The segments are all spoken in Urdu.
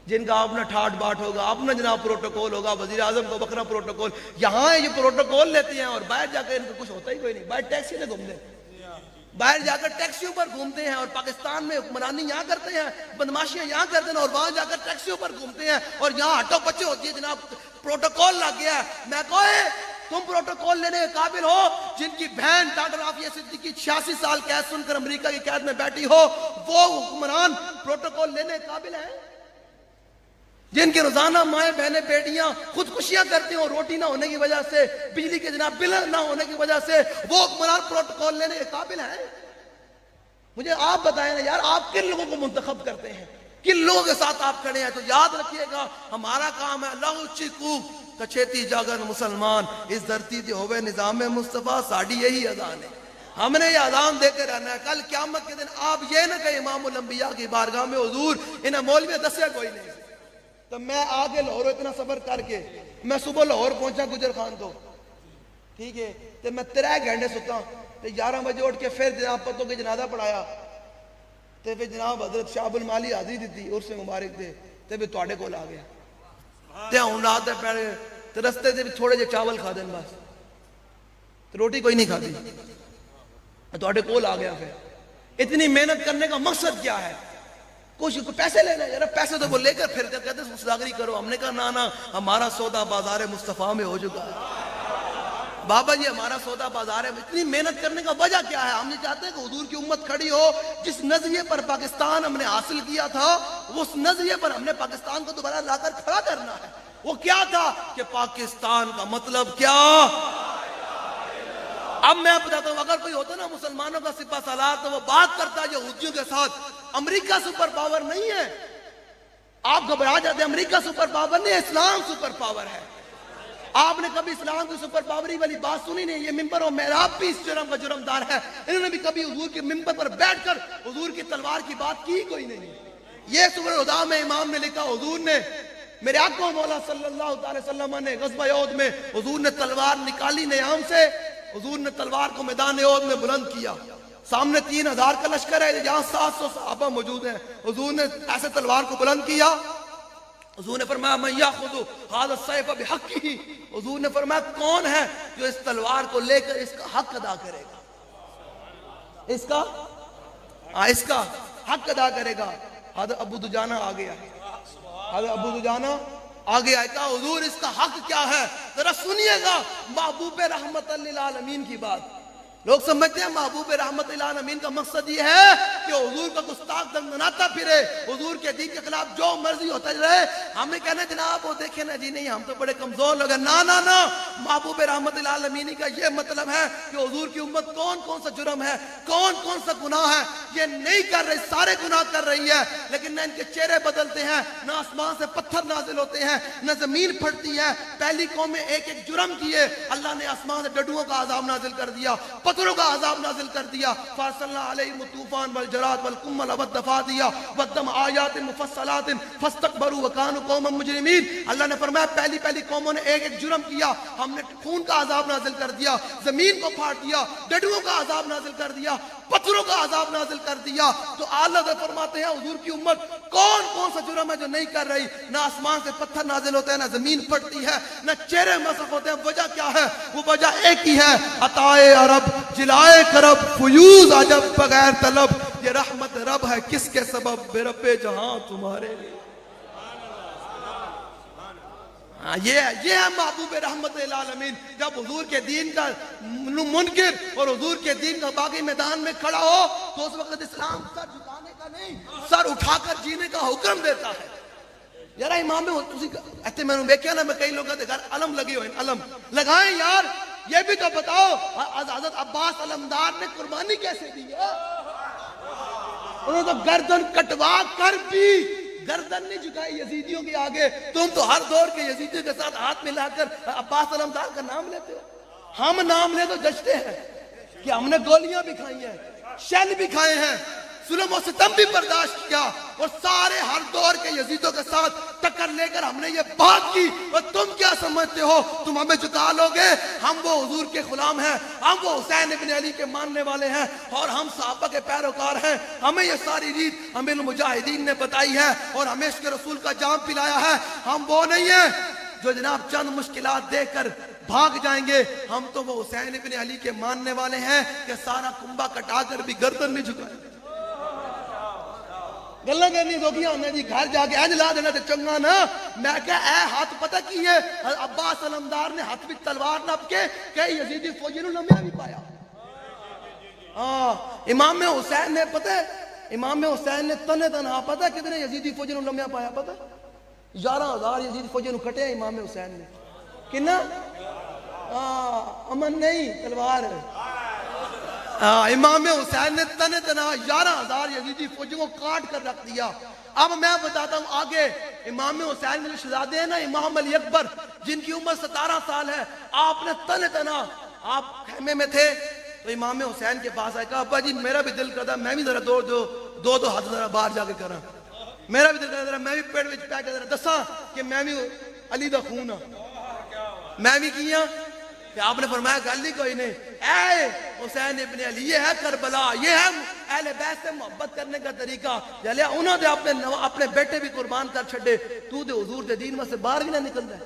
جن کا اپنا ٹھاٹ باٹ ہوگا، اپنا جناب پروٹوکول ہوگا، وزیر اعظم کا بکرا پروٹوکول، یہاں یہ پروٹوکول لیتے ہیں اور باہر جا کر ان کو کچھ ہوتا ہی کوئی نہیں، باہر ٹیکسی میں گھومتے ہیں، باہر جا کر ٹیکسیوں پر گھومتے ہیں، اور پاکستان میں حکمرانی یہاں کرتے ہیں، بدماشیاں یہاں کرتے ہیں، اور وہاں جا کر ٹیکسیوں پر گھومتے ہیں، اور یہاں ہٹو بچے ہوتی ہے جناب پروٹوکول لگ گیا ہے۔ میں کہے تم پروٹوکول لینے کے قابل ہو؟ جن کی بہن ڈاکٹر عافیہ صدیقی 86 سال قید سن کر امریکہ کی قید میں بیٹھی ہو، وہ حکمران پروٹوکول لینے کے قابل ہیں؟ جن کے روزانہ مائیں بہنیں بیٹیاں خودکشیاں کرتی ہوں روٹی نہ ہونے کی وجہ سے، بجلی کے جناب بل نہ ہونے کی وجہ سے، وہ حکمران پروٹوکول لینے کے قابل ہیں؟ مجھے آپ بتائیں نا یار، آپ کن لوگوں کو منتخب کرتے ہیں، کن لوگوں کے ساتھ آپ کھڑے ہیں؟ تو یاد رکھیے گا ہمارا کام ہے لہو چیکو کچھیتی جاگن مسلمان، اس دھرتی تے ہوئے نظام مصطفیٰ، ساڑی یہی اذان ہے، ہم نے یہ اذان دیتے رہنا ہے۔ کل قیامت کے دن آپ یہ نہ کہیں امام الانبیاء کی بارگاہ میں حضور انہیں مولوی دسیا کوئی نہیں۔ تو میں آگے لاہور اتنا سفر کر کے میں صبح لاہور پہنچا گجر خان تو ٹھیک ہے، تو میں 3 گھنٹے ستا، تو 11 بجے اٹھ کے پھر جناب پتوں کے جنازہ پڑھایا، تو پھر جناب حضرت شاہب المالی حاضری دیتی عرس مبارک دے، تو پھر تواڈے کول آ گیا، تے ہن رات دے پہلے تے رستے سے بھی تھوڑے جے چاول کھا دین بس، تو روٹی کوئی نہیں کھادی، تواڈے کول آ گیا۔ پھر اتنی محنت کرنے کا مقصد کیا ہے؟ کچھ پیسے لینا، یار پیسے تو وہ لے کر پھر کہتے ہیں سوداگری کرو۔ ہم نے کہا نا ہمارا سودا بازار مصطفیٰ میں ہو چکا ہے بابا جی، ہمارا سودا بازار ہے۔ اتنی محنت کرنے کا وجہ کیا ہے؟ ہم یہ چاہتے ہیں کہ حضور کی امت کھڑی ہو، جس نظریے پر پاکستان ہم نے حاصل کیا تھا اس نظریے پر ہم نے پاکستان کو دوبارہ لا کر کھڑا کرنا ہے۔ وہ کیا تھا کہ پاکستان کا مطلب کیا؟ اب میں بتاتا ہوں، اگر کوئی ہوتا نا مسلمانوں کا سپہ سالار تو وہ بات کرتا ہے یہودیوں کے ساتھ، امریکہ سپر پاور نہیں ہے۔ آپ گھبرا جاتے ہیں، امریکہ سپر پاور نہیں، اسلام سپر پاور ہے۔ آپ نے کبھی اسلام کی سپر پاوری والی بات سنی نہیں؟ یہ ممبر و محراب بھی اس جرم کا جرمدار ہے۔ انہوں نے بھی کبھی حضور کے ممبر پر بیٹھ کر حضور کی تلوار کی بات کی کوئی نہیں۔ یہ سورہ الہدیٰ میں امام نے لکھا، حضور نے میرے آقا مولا صلی اللہ علیہ وسلم نے غزوہ احد میں حضور نے تلوار نکالی نیام سے، حضور نے تلوار کو میدان احد میں بلند کیا، سامنے 3000 کا لشکر ہے، جہاں 700 صحابہ موجود ہیں، حضور نے ایسے تلوار کو بلند کیا، حضور نے فرمایا من یاخذ ھذا السیف بحقہ، حضور نے فرمایا کون ہے جو اس تلوار کو لے کر اس کا حق ادا کرے گا، اس کا حق ادا کرے گا۔ حضرت ابو دجانہ آ گیا، حضرت ابو دجانہ آ گیا، کہا حضور اس کا حق کیا ہے؟ ذرا سنیے گا محبوب رحمت للعالمین کی بات۔ لوگ سمجھتے ہیں محبوب رحمت للعالمین کا مقصد یہ ہے کہ حضور کا گستاخ دنگناتا پھرے، حضور کے دین کے خلاف جو مرضی ہوتا رہے۔ ہم نے کہنا جناب وہ دیکھیں نا جی، نہیں ہم تو بڑے کمزور لوگ ہیں، نا محبوب رحمت للعالمین کا یہ مطلب ہے کہ حضور کی امت کون کون سا جرم ہے، کون کون سا گناہ ہے یہ نہیں کر رہی، سارے گناہ کر رہی ہے، لیکن نہ ان کے چہرے بدلتے ہیں، نہ آسمان سے پتھر نازل ہوتے ہیں، نہ زمین پھٹتی ہے۔ پہلی قوم میں ایک ایک جرم کیے، اللہ نے آسمان سے ڈڈوؤں کا عذاب نازل کر دیا، پتھروں کا عذاب نازل کر دیا، فارسلنا علیہم الطوفان والجراد والقمل والضفادع والدم آیات مفصلات فاستکبروا وکانوا قوما مجرمین۔ اللہ نے فرمایا پہلی قوموں نے ایک ایک جرم کیا، ہم نے خون کا عذاب نازل کر دیا، زمین کو پھاڑ دیا، ڈڈوؤں کا عذاب نازل کر دیا، پتھروں کا عذاب نازل کر دیا۔ تو اللہ فرماتے ہیں حضور کی امت کون کون سا جرم ہے جو نہیں کر رہی؟ نہ آسمان سے پتھر نازل ہوتے ہیں، نہ زمین پھٹتی ہے، نہ چہرے مسخ ہوتے ہیں۔ وجہ کیا ہے؟ وہ وجہ ایک ہی ہے، عطائے عرب جلائے کرب فیوز عجب بغیر طلب، یہ رحمت رب ہے کس کے سبب بے رب جہاں تمہارے لیے۔ یہ ہے محبوب رحمت للعالمین۔ جب حضور کے دین کا منکر اور حضور کے دین کا باغی میدان میں کھڑا ہو تو اس وقت اسلام سر جھکانے کا نہیں، سر اٹھا کر جینے کا حکم دیتا ہے۔ یار امام ایسے میں نے دیکھا نا، میں کئی لوگوں کے گھر علم لگے ہوئے، علم لگائیں یار، یہ بھی تو بتاؤ حضرت عباس علمدار نے قربانی کیسے دی ہے؟ انہوں نے تو گردن کٹوا کر بھی گردن نہیں جھکائی یزیدیوں کے آگے۔ تم تو ہر دور کے یزیدیوں کے ساتھ ہاتھ ملا کر عباس علمدار کا نام لیتے ہو۔ ہم نام لے تو جشتے ہیں کہ ہم نے گولیاں بھی کھائی ہیں، شیل بھی کھائے ہیں، ظلم و ستم بھی برداشت کیا، اور سارے ہر دور کے یزیدوں کے ساتھ ٹکر لے کر ہم نے یہ بات کی، اور تم کیا سمجھتے ہو تم ہمیں جھکا لو گے؟ ہم وہ حضور کے غلام ہیں، ہم وہ حسین ابن علی کے ماننے والے ہیں، اور ہم صحابہ کے پیروکار ہیں۔ ہمیں یہ ساری ریت امیر المجاہدین نے بتائی ہے اور ہمیں عشق رسول کا جام پلایا ہے۔ ہم وہ نہیں ہیں جو جناب چند مشکلات دیکھ کر بھاگ جائیں گے، ہم تو وہ حسین ابن علی کے ماننے والے ہیں کہ سارا کنبہ کٹا کر بھی گردن نہیں جھکائیں گے۔ گلہ کرنی دو کیا ہمیں جی گھر جا کے لا دینا تے چنگا نا۔ میں کہا اے ہاتھ پتہ کی ہے، عباس علمدار نے ہاتھ بھی تلوار نپ کے کہ یزیدی فوجی نو لمحہ بھی پایا۔ امام حسین نے پتہ ہے، امام حسین نے تنہ تنہا پتہ ہے کتنے یزیدی فوجی نو لمحہ پایا؟ پتہ 11,000 یزیدی فوجی نو کٹے امام حسین نے۔ کنا؟ امن نہیں، تلوار ہے۔ امام حسین نے تنہ تنہا 11,000 یزیدی فوجیوں کو کاٹ کر رکھ دیا۔ اب میں بتاتا ہوں آگے، امام حسین کے شہزادے ہیں نا امام علی اکبر، جن کی عمر 17 سال ہے، آپ نے تنہ تنہا، آپ خیمے میں تھے تو امام حسین کے پاس آئے، کہا ابا جی میرا بھی دل کرتا میں بھی ذرا دو ہاتھ ذرا باہر جا کے کرا، میرا بھی دل کرتا ذرا میں بھی پیڑ وچ پہ کے ذرا دساں کہ میں بھی علی دا خون ہاں، میں بھی کیا۔ کہ آپ نے فرمایا گل ہی کوئی نہیں، اے حسین ابن علی یہ ہے کربلا، یہ ہے اہل بیت سے محبت کرنے کا طریقہ، جلیا انہوں نے اپنے بیٹے بھی قربان کر چھڑے، تو دے حضور دے دین میں سے باہر بھی نہ نکلتا ہے۔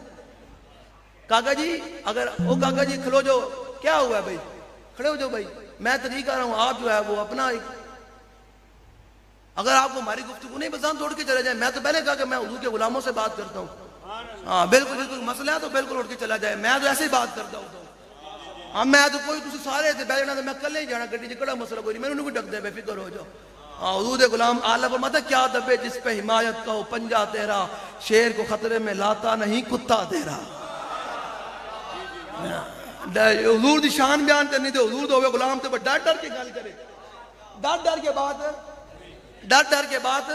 کاکا جی اگر او کاکا جی کھلو جو، کیا ہوا ہے بھائی؟ کھڑے ہو جو بھائی، میں طریقہ رہا ہوں، آپ جو ہے وہ اپنا اگر آپ کو ہماری گفتگو نہیں پسند توڑ کے چلے جائیں، میں تو پہلے کہا کہ میں حضور کے غلاموں سے بات کرتا ہوں، ہاں بالکل بالکل مسئلہ ہے تو بالکل اٹھ کے چلا جائے، میں تو ایسے ہی بات کرتا ہوں۔ ہاں میں تو کوئی تسی سارے تھے بیٹھنا تو میں کلے ہی جانا گڈی چ کڑا مسئلہ کوئی نہیں، میں انہوں کو ڈک دے بے فکر ہو جاؤ۔ ہاں حضور دے غلام آلہ فرماتا کیا دبے جس پہ حمایت کا ہو پنجہ تیرا، شیر کو خطرے میں لاتا نہیں کتا تیرا۔ حضور دی شان بیان کرنی تے حضور دے ہوئے غلام تے ڈر ڈر کے گل کرے، ڈر ڈر کے بات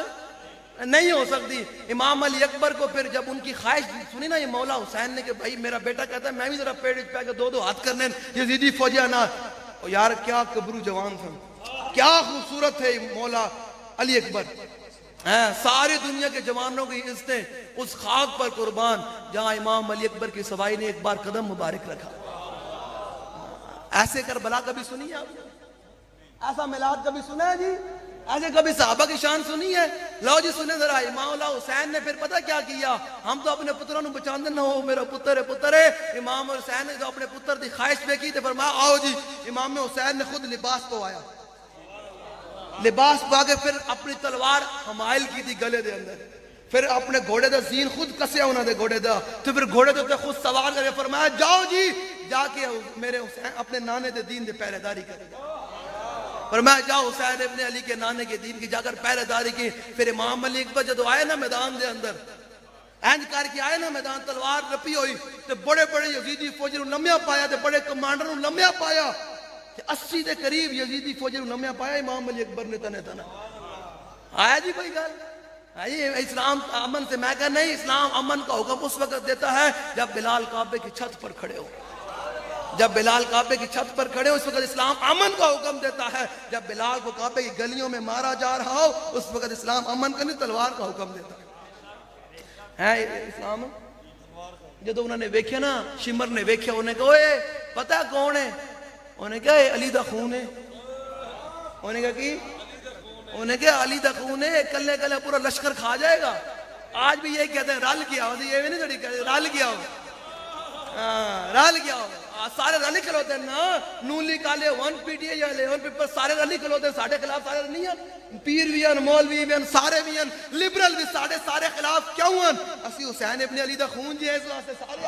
نہیں ہو سکتی۔ امام علی اکبر کو پھر جب ان کی خواہش سنی نا یہ مولا حسین نے کہ بھائی میرا بیٹا کہتا ہے میں بھی ذرا پیڑ پہ کے دو ہاتھ کرنے یزیدی فوجیاں نہ، یار کیا کبرو جوان تھا، کیا خوبصورت ہے مولا علی اکبر، ساری دنیا کے جوانوں کی عزتیں اس خاک پر قربان جہاں امام علی اکبر کی سوائی نے ایک بار قدم مبارک رکھا۔ ایسے کربلا کبھی سنی ہے آپ نے؟ ایسا میلاد کبھی سنا ہے جی؟ ایسے کبھی صحابہ کی شان سنی ہے؟ لو جی سنیں ذرا، امام اللہ حسین نے پھر پتہ کیا کیا؟ ہم تو اپنے پتروں نو بچاندے نہ ہو میرا پتر ہے، امام حسین نے جو اپنے پتر دی خواہش پہ کی تے فرمایا آؤ جی، امام حسین نے خود لباس پوایا، لباس پا کے پھر اپنی تلوار حمائل کی تھی گلے دے اندر، پھر اپنے گھوڑے دا زین خود کسیا انہوں دے گھوڑے دا، تو پھر گھوڑے دے خود سوار کرے فرمایا جاؤ جی جا کے میرے حسین اپنے نانے دے دین دے پہرے داری کرے گا، فرمایا جاؤ حسین ابن علی کے نانے کے دین کی جا کر پہرے داری کی۔ پھر امام علی اکبر جدو آئے نا میدان دے اندر، اینج کر کے آئے نا میدان، تلوار رپی ہوئی تے بڑے بڑے یزیدی فوجی نو لمحہ پایا تے بڑے کمانڈر نو لمحہ پایا تے 80 دے قریب یزیدی فوجی نو لمحہ پایا امام علی اکبر نے تنہ تنہ۔ آیا جی کوئی گل؟ اسلام امن سے، میں کہا نہیں، اسلام امن کا حکم اس وقت دیتا ہے جب بلال کعبے کی چھت پر کھڑے ہو، جب بلال کعبے کی چھت پر کھڑے ہو اس وقت اسلام امن کا حکم دیتا ہے، جب بلال کو کعبے کی گلیوں میں مارا جا رہا ہو اس وقت اسلام امن کا نہیں تلوار کا حکم دیتا ہے اسلام۔ جب انہوں نے ویکھیا نا، شمر نے ویکھیا، انہوں نے کہا اوے پتہ کون ہے؟ انہوں نے کہا علی دا خون ہے، انہوں نے کہا کی؟ انہوں نے کہا علی دا خون ہے، کلے کلے پورا لشکر کھا جائے گا۔ آج بھی یہی کہتے ہیں رل گیا ہو، یہ بھی نہیں تھوڑی کہتے رل گیا ہو، رل گیا ہو، سارے رلی کھلوتے ہیں نا، نولی کالے ون پی ٹی اے والے ون پیپر سارے رلی کھلوتے ہیں، ساڑھے خلاف سارے نہیں ہیں، پیر بھی ہیں، مولوی بھی ہیں، سارے بھی ہیں، لبرل بھی سارے خلاف کیوں ہیں؟ اسی حسین ابن علی دا خون جی ہے، اس واسطے سارے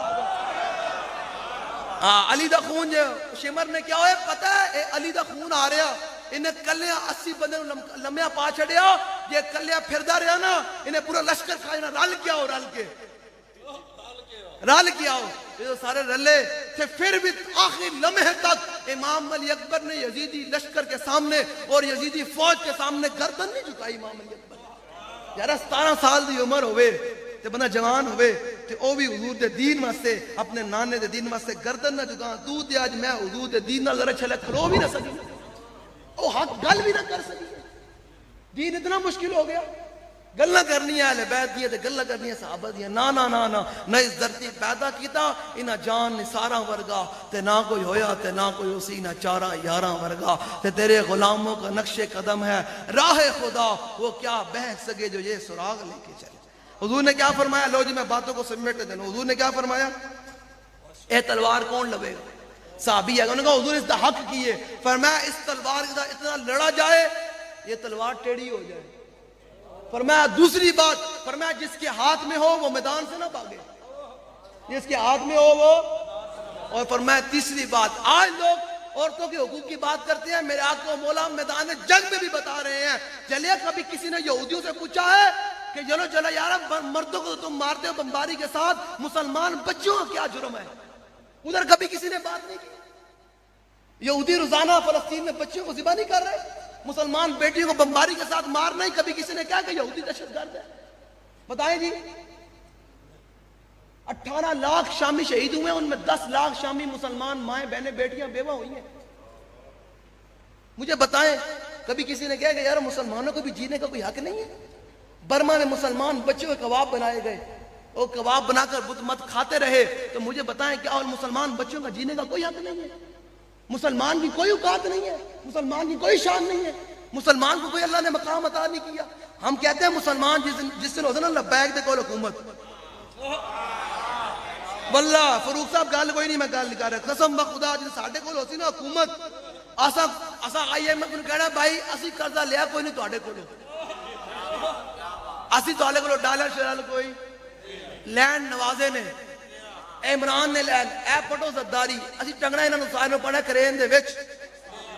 علی دا خون جی۔ شمر نے کیا ہوئے پتہ ہے علی دا خون آ رہا، انہیں کلیا 80 بندے لمحہ پا چھڑیا، یہ کلیا پھردا رہا نا، انہیں پورا لشکر کھایا، رل کیا ہو، رل کیا ہو، یہ سارے رلے تھے۔ پھر بھی آخری لمحے تک امام علی اکبر نے یزیدی لشکر کے سامنے اور یزیدی فوج کے سامنے گردن نہیں جھکائی۔ امام علی اکبر یار 17 سال دی عمر ہوئے تے بندہ جوان ہوئے تے او بھی حضور دے دین واسطے اپنے نانے دے دین واسطے گردن نہ جھکا، تو تے اج میں حضور دے دین نال ذرا چھلے کھلو بھی نہ سکی، او حق گل بھی نہ کر سکی، دین اتنا مشکل ہو گیا. گلا کرنی ہے اہل بیت دی تے گلا کرنی ہے صحابہ دی. نا نا نا نا نہ اس دھرتی پیدا کیتا انہاں جان نثاراں ورگا تے نہ کوئی ہویا تے نہ کوئی اسی نہ چاراں یاراں ورگا. تے تیرے غلاموں کا نقش قدم ہے راہ خدا وہ کیا بہک سکے جو یہ سراغ لے کے چلے. حضور نے کیا فرمایا؟ لو جی میں باتوں کو سمیٹ دینا. حضور نے کیا فرمایا؟ اے تلوار کون لوے گا؟ صحابی ہے انہوں نے کہا حضور اس دا حق کیے. فرمایا اس تلوار کا اتنا لڑا جائے یہ تلوار ٹیڑھی ہو جائے. فرمایا دوسری بات، فرمایا جس کے ہاتھ میں ہو وہ میدان سے نہ بھاگے، جس کے ہاتھ میں ہو وہ. اور فرمایا تیسری بات، آج لوگ عورتوں کے حقوق کی بات کرتے ہیں، میرے آقا و مولا میدان جنگ میں بھی بتا رہے ہیں. چلیے کبھی کسی نے یہودیوں سے پوچھا ہے کہ چلو چلو یار مردوں کو تم مارتے ہو بمباری کے ساتھ، مسلمان بچوں کا کیا جرم ہے؟ ادھر کبھی کسی نے بات نہیں کی. یہودی روزانہ فلسطین میں بچوں کو ذبح نہیں کر رہے، مسلمان بیٹیوں کو بمباری کے ساتھ مارنا ہی کبھی کسی نے کہا کہ یہودی دہشت گرد ہے؟ بتائیں جی. 18 لاکھ شامی شہید ہوئے ہیں، ان میں 10 لاکھ شامی مسلمان مائیں بہنیں بیٹیاں بیوہ ہوئی ہیں. مجھے بتائیں کبھی کسی نے کہا کہ یار مسلمانوں کو بھی جینے کا کوئی حق نہیں ہے؟ برما میں مسلمان بچوں کے کباب بنائے گئے، وہ کباب بنا کر بت مت کھاتے رہے. تو مجھے بتائیں کیا اور مسلمان بچوں کا جینے کا کوئی حق نہیں ہے؟ مسلمان کی کوئی اوقات نہیں ہے، مسلمان کی کوئی شان نہیں ہے، مسلمان کو کوئی اللہ نے مقام عطا نہیں کیا. ہم کہتے ہیں مسلمان جس دن ہوتا نا لبیک دے کول حکومت. واللہ فروخ صاحب گل کوئی نہیں، میں گل نہیں کر رہا، قسم بخدا جس ساڈے کول ہوسی نا حکومت، اسا آئی ایم کو کہنا بھائی اسی قرضہ لیا کوئی نہیں تواڈے کولوں، اسی تواڈے کولوں ڈالر شرال کوئی لینڈ نوازے نے، عمران نے لین اے پٹو زداری اسی ٹنگنا انہاں نوں سارے نوں پڑھا کرین دے وچ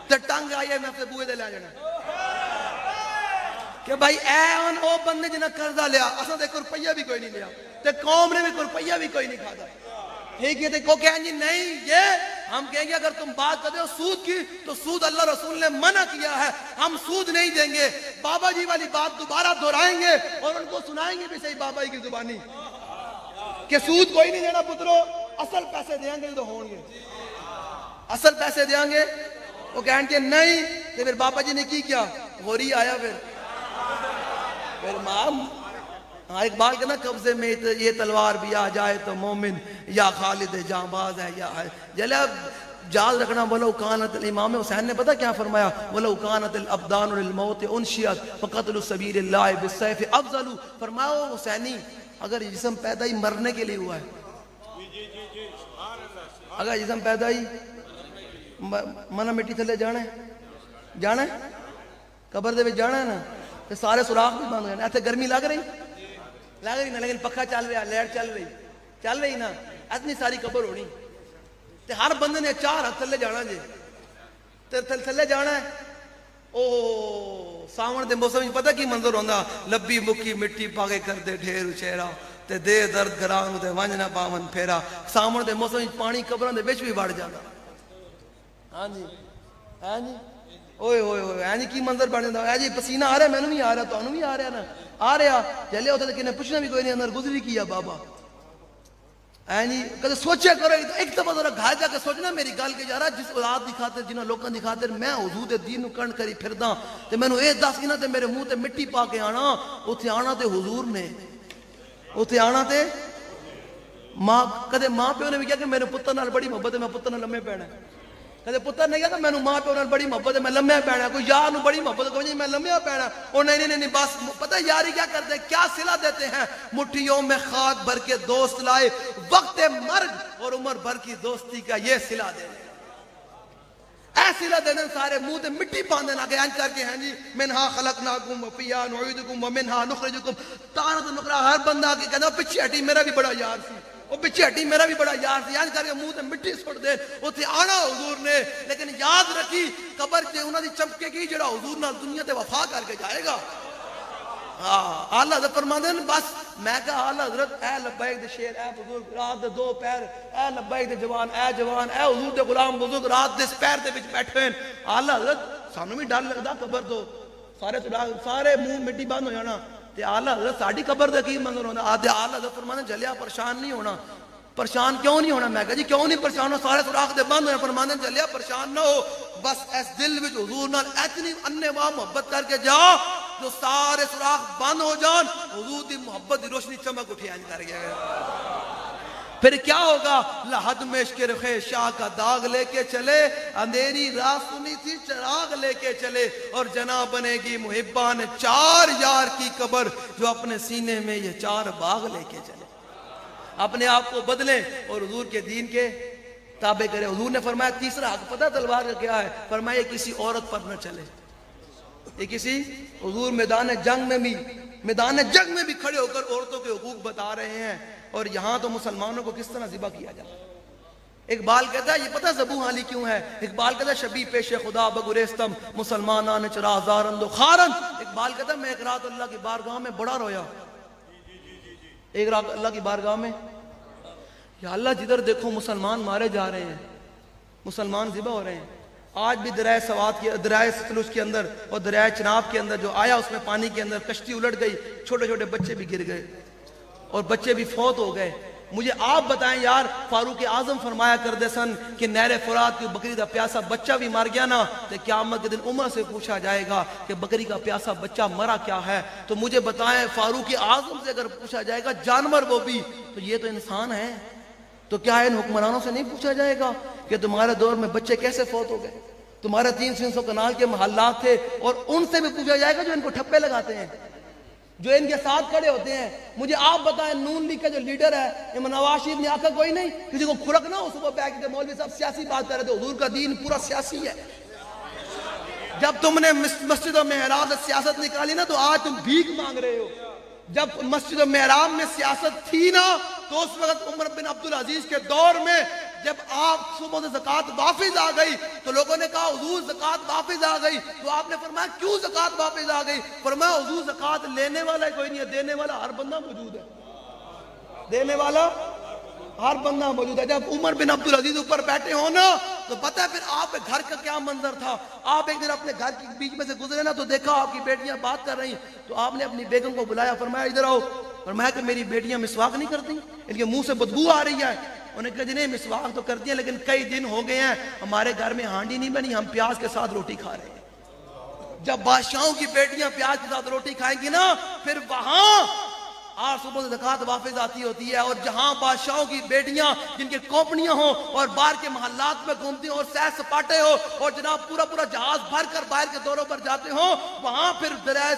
تے ٹنگ آئی ایم سے بوئے دے لے جانا کہ بھائی اے ہن او بندے جنہاں قرضہ لیا اساں تے 1 روپیہ بھی کوئی نہیں لیا تے قوم نے بھی 1 روپیہ بھی کوئی نہیں کھادا. ٹھیک ہے تے کو کہیں جی نہیں یہ ہم کہیں گے اگر تم بات کرتے ہو سود کی تو سود اللہ رسول نے منع کیا ہے، ہم سود نہیں دیں گے. بابا جی والی بات دوبارہ دہرائیں گے اور ان کو سنائیں گے بھی صحیح بابا جی کی زبانی کہ سود کوئی نہیں دینا پترو، اصل پیسے دیں گے تو ہوں گے، اصل پیسے دیں گے. وہ کہیں گے نہیں. تو پھر بابا جی نے کی کیا؟ غوری آیا پھر مام اقبال کے نا قبضے میں یہ تلوار بھی آ جائے تو مومن یا خالد جاں باز ہے یا جلے یاد رکھنا. ولو کانت الامام حسین نے پتہ کیا فرمایا؟ ولو کانت الابدان للموت انشئت فقتل سبیل اللہ بالسیف افضل. فرمایا حسینی اگر جسم پیدا ہی مرنے کے لیے ہوا ہے، اگر جسم پیدا ہی منا مٹی تھلے جانا ہے قبر دے وچ جانا ہے نا تے سارے سوراخ بھی بند ہو جانے. ایتھے گرمی لگ رہی نا، لیکن پکھا چل رہا، لائٹ چل رہی نا، اتنی ساری قبر ہونی تے ہر بندے نے 4 ہاتھ تھلے جانا جی تے تھلے جانا ہے. او ساون دے موسم وچ پتہ کی منظر ہوندا؟ لبی مکی مٹی پا کے کردے ڈھیر اچھیرا تے دے درد گراں تے ونج نہ پاون پھیرا. ساون دے موسم وچ پانی قبراں دے وچ بھی وڑ جاندا. ہاں جی اوئے ہوئے ہوئے ہاں جی کی منظر بن جاندا ہے جی. پسینہ آ رہا ہے، مینوں بھی آ رہا، تانوں بھی آ رہا نا، آ رہا. چلے اوتھے تے کنے پوچھنا بھی کوئی نہیں اندر گزری کیا بابا. ہاں جی کدے سوچیا کرو ایک دفعہ ذرا گھر جا کے سوچنا میری گل کہ یار جس اولاد دی خاطر جنہاں لوکاں دی خاطر میں حضور دے دین نوں کن کری پھردا تے مینوں اے دس انہاں تے میرے منہ تے مٹی پا کے آنا. اوتھے آنا تے حضور نے، اوتھے آنا تے ماں کدے ماں پیو نے بھی کہا کہ میرے پتر نال بڑی محبت ہے میں پتر نال لمے پینا. کدے پتر نے کہا کہ مینوں ماں پیو نال بڑی محبت ہے میں لمے پینا. کوئی یار نوں بڑی محبت ہے میں لمے پینا. او نہیں بس پتہ یاری کیا کرتے ہیں، کیا صلہ دیتے ہیں؟ مٹھیوں میں خاک بھر کے دوست لائے، وقت مرگ اور عمر بھر کی دوستی کا یہ صلہ دینے. اے صلہ دینے سارے منہ تے مٹی باندھے نہ کہ انج کر کے ہیں جی منہا خلقناکم وفیہا نعیدکم ومنہا نخرجکم. تارت نقرہ ہر بندہ کے کہنا پیچھے ہٹی میرا بھی بڑا یار سی، وہ پیچھے ہٹی میرا بھی بڑا یار سی. یاد کر کے منہ تے مٹی سٹ دے اوتھے آنا حضور نے. لیکن یاد رکھی قبر تے انہاں دی چمکے گی جڑا حضور نال دنیا تے وفا کر کے جائے گا. ہاں اعلیٰ حضرت فرماندے ہیں بس میں کہا اعلیٰ حضرت اے لبیک دے شیر، اے بزرگ رات دے 2 پیر، اے لبیک دے جوان، اے حضور دے غلام بزرگ رات دے اس پیر دے وچ بیٹھے ہیں. اعلیٰ حضرت سانوں بھی ڈر لگدا قبر تو سارے منہ مٹی بند ہو جانا تے اعلیٰ حضرت ساڈی قبر دے کی منظر ہوندا. اعلیٰ حضرت فرماندے جلیا پریشان نہیں ہونا. پریشان کیوں نہیں ہونا؟ میں کہا جی کیوں نہیں پریشان ہونا؟ سارے سوراخ دے بند ہوئے. فرماندے جلیا پریشان نہ ہو، بس اس دل وچ حضور نال اتنی انواع محبت کر کے جا جو سارے سوراخ بند ہو جان، حضور دی محبت دی روشنی چمک اٹھی آن کر گیا۔ پھر کیا ہوگا؟ لحد میں عشق رخ شاہ کا داغ لے کے چلے، اندھیری رات سنی تھی چراغ لے کے چلے، اور جناب بنے گی محبان 4 یار کی قبر، جو اپنے سینے میں یہ 4 باغ لے کے چلے۔ اپنے آپ کو بدلیں اور حضور کے دین کے تابع کریں۔ حضور نے فرمایا تیسرا حق پتہ تلوار کا کیا ہے؟ فرمایا یہ کسی عورت پر نہ چلے، یہ کسی، حضور میدان جنگ میں بھی کھڑے ہو کر عورتوں کے حقوق بتا رہے ہیں، اور یہاں تو مسلمانوں کو کس طرح ذبح کیا جاتا ہے۔ اقبال کہتا ہے یہ پتہ ذبح حالی کیوں ہے؟ اقبال کہتا ہے شبی پیش خدا بگریستم مسلمانان چرا زارند و خارند۔ اقبال کہتا ہے میں ایک رات اللہ کی بارگاہ میں بڑا رویا، ایک رات اللہ کی بارگاہ میں، یا اللہ جدھر دیکھو مسلمان مارے جا رہے ہیں، مسلمان ذبح ہو رہے ہیں۔ آج بھی دریائے سوات کے، دریائے ستلج کے اندر اور دریائے چناب کے اندر جو آیا، اس میں پانی کے اندر کشتی الٹ گئی، چھوٹے چھوٹے بچے بھی گر گئے اور بچے بھی فوت ہو گئے۔ مجھے آپ بتائیں یار، فاروق اعظم فرمایا کرتے سن کہ نہر فرات کی بکری کا پیاسا بچہ بھی مر گیا نا تو قیامت کے دن عمر سے پوچھا جائے گا کہ بکری کا پیاسا بچہ مرا کیا ہے۔ تو مجھے بتائیں فاروق اعظم سے اگر پوچھا جائے گا جانور وہ بھی، تو یہ تو انسان ہے، تو کیا ان حکمرانوں سے نہیں پوچھا جائے گا کہ تمہارے دور میں بچے کیسے فوت ہو گئے؟ تمہارے 300 کنال کے محلات تھے، اور ان سے بھی پوچھا جائے گا جو ان کو ٹھپے لگاتے ہیں، جو ان کے ساتھ کھڑے ہوتے ہیں۔ مجھے آپ بتائیں نون لیگ کا جو لیڈر ہے نواز شریف نے آخر کوئی نہیں کسی کو کھڑک نہ ہو صبح بیٹھ کے مولوی صاحب سیاسی بات کر رہے تھے، حضور کا دین پورا سیاسی ہے۔ جب تم نے مسجد و محراب سے سیاست نکالی نا تو آج تم بھیک مانگ رہے ہو۔ جب مسجد و محراب میں سیاست تھی نا تو اس وقت عمر بن عبدالعزیز کے دور میں جب آپ صبح سے زکوٰۃ واپس آ گئی تو لوگوں نے کہا حضور زکوٰۃ واپس آ گئی، تو آپ نے فرمایا کیوں زکوٰۃ واپس آ گئی؟ فرمایا حضور زکوٰۃ لینے والا کوئی نہیں ہے، دینے والا ہر بندہ موجود ہے، دینے والا ہر بندہ موجود ہے۔ جب عمر بن عبدالعزیز اوپر بیٹھے ہو نا تو پتہ ہے پھر آپ کے گھر کا کیا منظر تھا۔ آپ ایک دن اپنے گھر کے بیچ میں سے گزرے نا تو دیکھا آپ کی بیٹیاں بات کر رہی، تو آپ نے اپنی بیگم کو بلایا، فرمایا ادھر آؤ، فرمایا کہ میری بیٹیاں مسواک نہیں کرتی، ان کے منہ سے بدبو آ رہی ہے۔ انہوں نے کہا جی نہیں مسواک تو کرتی ہیں لیکن کئی دن ہو گئے ہیں ہمارے گھر میں ہانڈی نہیں بنی، ہم پیاز کے ساتھ روٹی کھا رہے ہیں۔ جب بادشاہوں کی بیٹیاں پیاز کے ساتھ روٹی کھائیں گی نا پھر وہاں آج صبح سے زکوٰۃ واپس آتی ہوتی ہے، اور جہاں بادشاہوں کی بیٹیاں جن کے کمپنیاں ہوں اور باہر کے محلات میں گھومتی ہوں اور سیر سپاٹے ہو اور جناب پورا جہاز بھر کر باہر کے دوروں پر جاتے ہوں، وہاں پھر دریائے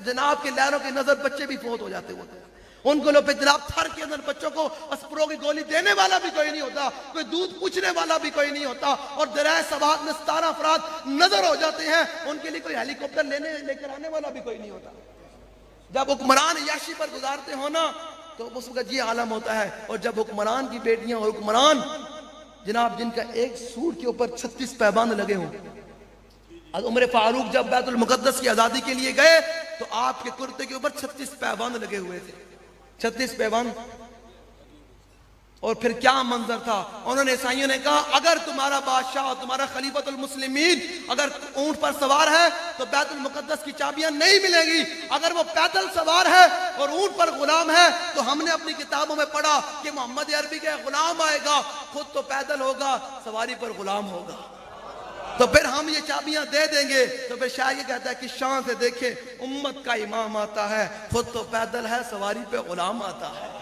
جناب کے لہروں کی نظر بچے بھی فوت ہو جاتے ہوتے ہیں۔ ان کو لوگ پھر جناب تھر کے اندر بچوں کو اسپرو کی گولی دینے والا بھی کوئی نہیں ہوتا، کوئی دودھ پوچھنے والا بھی کوئی نہیں ہوتا، اور دریائے سوات میں 17 افراد نظر ہو جاتے ہیں، ان کے لیے کوئی ہیلی کاپٹر لے کر آنے والا بھی کوئی نہیں ہوتا۔ جب حکمران عیاشی پر گزارتے ہو نا تو اس وقت یہ عالم ہوتا ہے، اور جب حکمران کی بیٹیاں اور حکمران جناب جن کا ایک سوٹ کے اوپر 36 پیبند لگے ہوں، عمر فاروق جب بیت المقدس کی آزادی کے لیے گئے تو آپ کے کرتے کے اوپر 36 پیبند لگے ہوئے تھے، 36 پیبند۔ اور پھر کیا منظر تھا، انہوں نے عیسائیوں نے کہا اگر تمہارا بادشاہ تمہارا خلیفۃ المسلمین اگر اونٹ پر سوار ہے تو بیت المقدس کی چابیاں نہیں ملیں گی، اگر وہ پیدل سوار ہے اور اونٹ پر غلام ہے تو ہم نے اپنی کتابوں میں پڑھا کہ محمد عربی کا غلام آئے گا، خود تو پیدل ہوگا سواری پر غلام ہوگا، تو پھر ہم یہ چابیاں دے دیں گے۔ تو پھر شاہ یہ کہتا ہے کہ شان سے دیکھیں امت کا امام آتا ہے، خود تو پیدل ہے سواری پہ غلام آتا ہے۔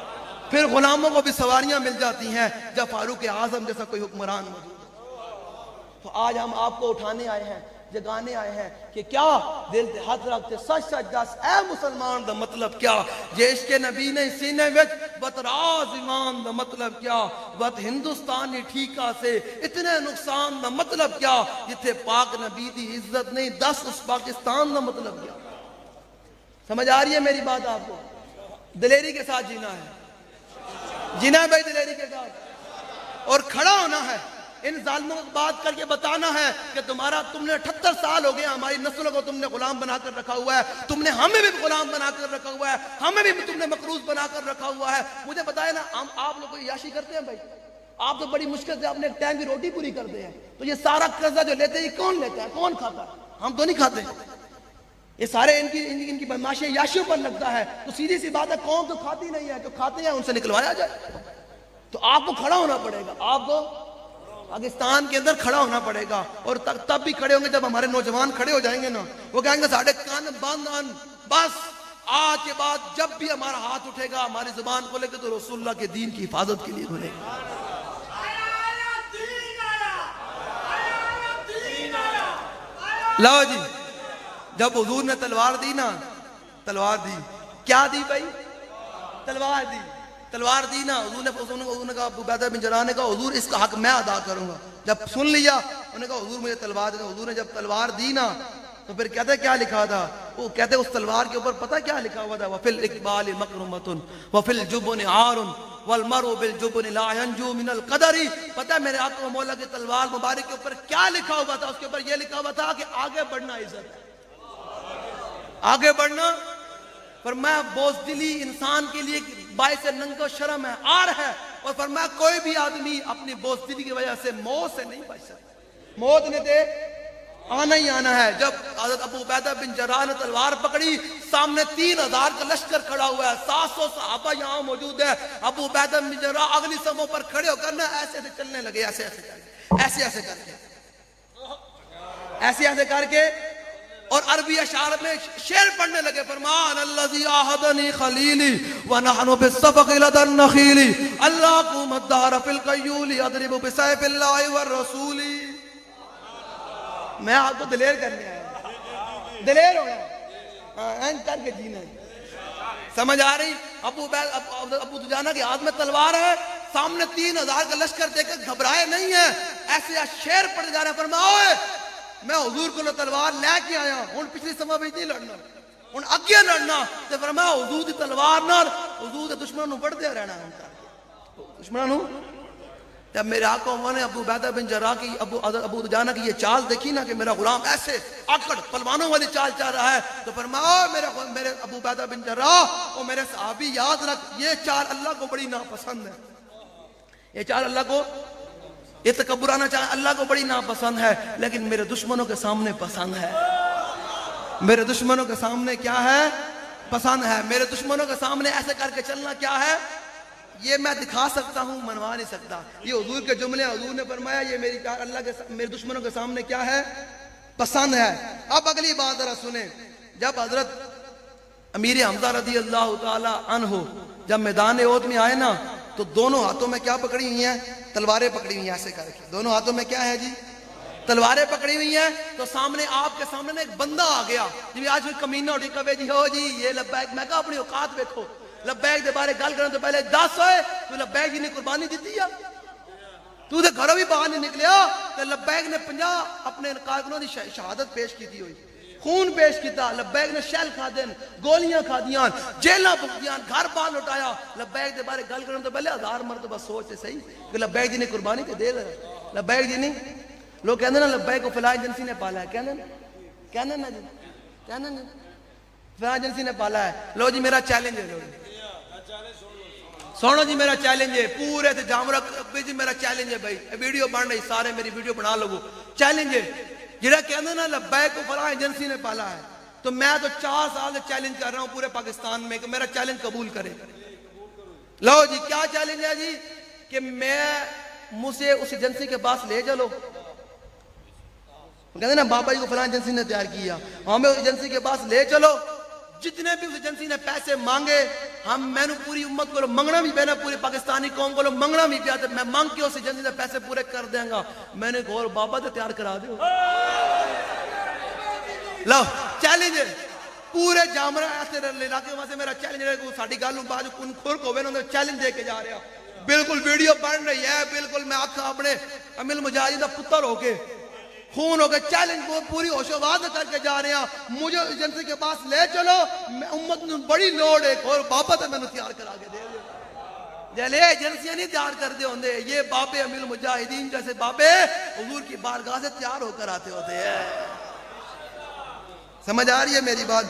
پھر غلاموں کو بھی سواریاں مل جاتی ہیں جب فاروق اعظم جیسا کوئی حکمران موجود ہے۔ تو آج ہم آپ کو اٹھانے آئے ہیں، جگانے آئے ہیں کہ کیا دل تے ہاتھ رکھتے سچ سچ دس اے مسلمان دا مطلب کیا، جے عشق نبی نے سینے وچ وت راز ایمان دا مطلب کیا، وت ہندوستانی ٹھیکا سے اتنے نقصان دا مطلب کیا، جتھے پاک نبی دی عزت نہیں دس اس پاکستان دا مطلب کیا۔ سمجھ آ رہی ہے میری بات آپ کو؟ دلیری کے ساتھ جینا ہے، جینا ہے بھائی دلیری کے ساتھ، اور کھڑا ہونا ہے، ان ظالموں کو بات کر کے بتانا ہے کہ تم نے 78 سال ہو گئے ہماری نسلوں کو تم نے غلام بنا کر رکھا ہوا ہے، تم نے ہمیں بھی غلام بنا کر رکھا ہوا ہے، ہمیں بھی تم نے مقروض بنا کر رکھا ہوا ہے۔ مجھے بتائے نا ہم آپ لوگ کو عیاشی کرتے ہیں بھائی، آپ تو بڑی مشکل سے اپنے ٹائم کی روٹی پوری کرتے ہیں، تو یہ سارا قرضہ جو لیتے ہیں یہ کون لیتا ہے، کون کھاتا ہے؟ ہم تو نہیں کھاتے، یہ سارے ان کی بدماشی عیاشیوں پر لگتا ہے۔ تو سیدھی سی بات ہے قوم تو کھاتی نہیں ہے، جو کھاتے ہیں ان سے نکلوایا جائے۔ تو آپ کو کھڑا ہونا پڑے گا، آپ کو پاکستان کے اندر کھڑا ہونا پڑے گا، اور تب بھی کھڑے ہوں گے جب ہمارے نوجوان کھڑے ہو جائیں گے نا، وہ کہیں گے ساڑھے کان بند ان، بس آج کے بعد جب بھی ہمارا ہاتھ اٹھے گا ہماری زبان کھولے گا تو رسول اللہ کے دین کی حفاظت کے لیے کھولے گا۔ لو جی، جب حضور نے تلوار دی نا، تلوار دی، کیا دی بھائی؟ تلوار دی، تلوار دی نا، حضور نے کہا، ابو عبیدہ بن جراح نے کہا حضور اس کا حق میں ادا کروں گا۔ جب سن لیا انہوں نے کہا حضور مجھے تلوار دے۔ حضور نے جب تلوار دی نا تو پھر کہتے کیا لکھا تھا؟ وہ کہتے اس تلوار کے اوپر پتہ کیا لکھا ہوا تھا؟ وَفِي الْإِقْبَالِ مَكْرُمَةٌ وَفِي الْجُبُنِ عَارٌ وَالْمَرْءُ بِالْجُبُنِ لَا يَنْجُو مِنَ الْقَدَرِ۔ پتہ ہے میرے آقا و مولا کی تلوار مبارک کے اوپر کیا لکھا ہوا تھا؟ اس کے اوپر یہ لکھا ہوا تھا کہ آگے بڑھنا عزت ہے، آگے بڑھنا۔ فرمایا بوزدلی انسان کے لیے باعث ننگ و شرم ہے، عار ہے، اور فرمایا کوئی بھی آدمی اپنی بوزدلی کی وجہ سے موت سے نہیں بچ سکتا، موت نے دے آنا ہی آنا ہے۔ جب حضرت ابو عبیدہ بن جراح نے تلوار پکڑی، سامنے 3000 کا لشکر کھڑا ہوا ہے، 700 صحابہ یہاں موجود ہے۔ ابو عبیدہ بن جراح اگلی صفوں پر کھڑے ہو کر ایسے ایسے چلنے لگے، ایسے ایسے کر کے، ایسے ایسے کر کے، ایسے ایسے کر کے، اور عربی اشعار میں شعر پڑھنے لگے۔ فرمان الذی عاہدنی خلیلی ونحن بالصفق لدى النخیل، اللہ قوم الدار فی القیول اضرب بسیف اللہ والرسول۔ میں آپ کو دلیر کرنے آیا، دلیر ہو گیا، این کر کے جینا ہے، سمجھ آ رہی؟ ابو دجانہ کے ہاتھ میں تلوار ہے، سامنے 3000 کا لشکر دیکھ کر گھبرائے نہیں ہے، ایسے شعر پڑھ جا رہے ہیں۔ فرماؤ میں حضور کو تلوار لے کے آیا ہوں، پچھلی صفحہ بھی نہیں لڑنا، ہوں اگے لڑنا۔ تو فرمایا حضور کی تلوار نال حضور کے دشمنوں نو بڑھتے رہنا ہے، دشمنوں نو۔ جب میرے آقا نے ابو عبیدہ بن جراح کی، ابو دجانہ کی یہ چال دیکھی نا کہ میرا غلام ایسے آکڑ پلوانوں والی چال چل رہا ہے، تو فرمایا میرے ابو عبیدہ بن جراح اور میرے صحابی یاد رکھ، یہ چال اللہ کو بڑی ناپسند ہے، یہ چال اللہ کو، یہ تکبرانہ چال اللہ کو بڑی ناپسند ہے، لیکن میرے دشمنوں کے سامنے پسند ہے، میرے دشمنوں کے سامنے کیا ہے؟ پسند ہے۔ میرے دشمنوں کے سامنے ایسے کر کے چلنا کیا ہے؟ یہ میں دکھا سکتا ہوں، منوا نہیں سکتا۔ یہ حضور کے جملے، حضور نے فرمایا یہ میری اللہ کے میرے دشمنوں کے سامنے کیا ہے؟ پسند ہے۔ اب اگلی بات ذرا سنیں، جب حضرت امیر حمزہ رضی اللہ تعالی عنہ جب میدان احد میں آئے نا، تو دونوں ہاتھوں میں کیا پکڑی ہوئی ہیں؟ تلواریں پکڑی ہوئی ہیں، ایسے کر کے دونوں ہاتھوں میں کیا ہے جی؟ تلواریں پکڑی ہوئی ہیں۔ تو سامنے آپ کے سامنے ایک بندہ آ گیا، جی آج کوئی کمینہ اٹھی کبھی جی ہو جی یہ لبیک، میں کہا اپنی اوقات دیکھو، لبیک دے بارے گل کرنے تو پہلے 10 ہوئے، تو لبیک جی نے قربانی دیتی ہے، تو دے گھروں بھی باہر نہیں نکلیا، تو لبیک نے 50 اپنے کارکنوں کی شہادت پیش کی ہوئی، خون پیش کیتا، لبیک نے شیل کھا دین، گولیاں کھا دیاں، جیلہ بک دیاں، گھر باہر لٹایا۔ لبیک دے بارے گل کرنے تو پہلے 1000 مرتبہ سوچ سے صحیح کہ لبیک جی نے قربانی تے دے دے، لبیک جی نہیں۔ لوگ کہتے ہیں نا لبیک کو فلاں ایجنسی نے پالا ہے، کہتے ہیں نا جی، کہتے ہیں فلاں ایجنسی نے پالا ہے۔ لو جی میرا چیلنج ہے، لو جی سنو جی میرا چیلنج ہے، پورے تے جامرہ جی میرا چیلنج ہے بھائی، ویڈیو بن رہی، سارے میری ویڈیو بنا لو، چیلنج ہے جڑا کہتے ہیں نا لبیک کو فلاں ایجنسی نے پالا ہے، تو میں تو 4 سال سے چیلنج کر رہا ہوں پورے پاکستان میں کہ میرا چیلنج قبول کرے۔ لو جی کیا چیلنج ہے جی؟ کہ میں مجھے اس ایجنسی کے پاس لے چلو، کہتے ہیں نا بابا جی کو فلاں ایجنسی نے تیار کیا، ہمیں اس ایجنسی کے پاس لے چلو، جتنے بھی اس ایجنسی نے پیسے مانگے، میں نے پوری امت کو منگنا بھی پیا، پوری پاکستانی قوم کو منگنا بھی پیا، میں مانگ کے اس ایجنسی سے پیسے پورے کر دیں گا۔ میں نے کہا اور بابا تو تیار کرا دو، لو چیلنج ہے پورے جامرہ ایسے علاقے وہاں سے میرا چیلنج ہے، ساڑھی گالوں باج کن کھرک ہوئے انہوں نے چیلنج دے کے جا رہا، بالکل ویڈیو بن رہی ہے، بالکل میں آکھا اپنے امیل مجاہدین دا پتر ہو کے خون ہو کے چیلنج پوری ہوش و آواز کر کے جا رہے ہیں، مجھے ایجنسی کے پاس لے چلو، امت نے بڑی لوڑ ہے، اور بابا تو میں نے تیار کرا کے دے دے، جلے ایجنسیاں نہیں تیار کر دے ہوندے، یہ بابے امیل مجاہدین جیسے بابے حضور کی بارگاہ سے تیار ہو کر آتے ہوتے ہیں۔ سمجھ آ رہی ہے میری بات؟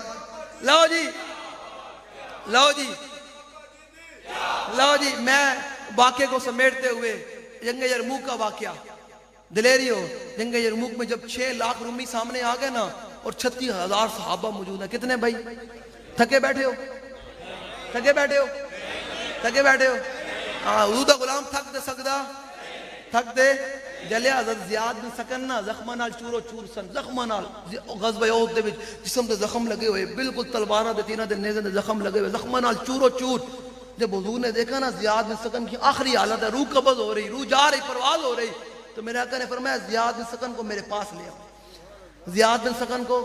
لو جی لو جی لو جی میں واقعے کو سمیٹتے ہوئے جنگ یرموک کا واقعہ دلیری ہو، جنگ یرموک میں جب 6 لاکھ رومی سامنے آ گئے نا اور 36,000 صحابہ موجود ہیں، کتنے بھائی تھکے بیٹھے ہو؟ تھکے بیٹھے ہو؟ تھکے بیٹھے ہو؟ حضور دا غلام تھک دے سکدا؟ تھک دے جلیا حضرت زیاد بن سکن نا زخماں نال چورو چور سن زخماں نال غزوہ احد دے وچ جسم تے زخم لگے ہوئے بالکل تلواراں دے تیناں دے نیزے دے زخم لگے ہوئے زخماں نال چورو چور جب حضور نے دیکھا نا زیاد بن سکن کی آخری حالت ہے روح قبض ہو رہی روح جا رہی پرواز ہو رہی تو میرے آقا نے فرمایا زیاد بن سکن کو میرے پاس لے آؤ زیاد بن سکن کو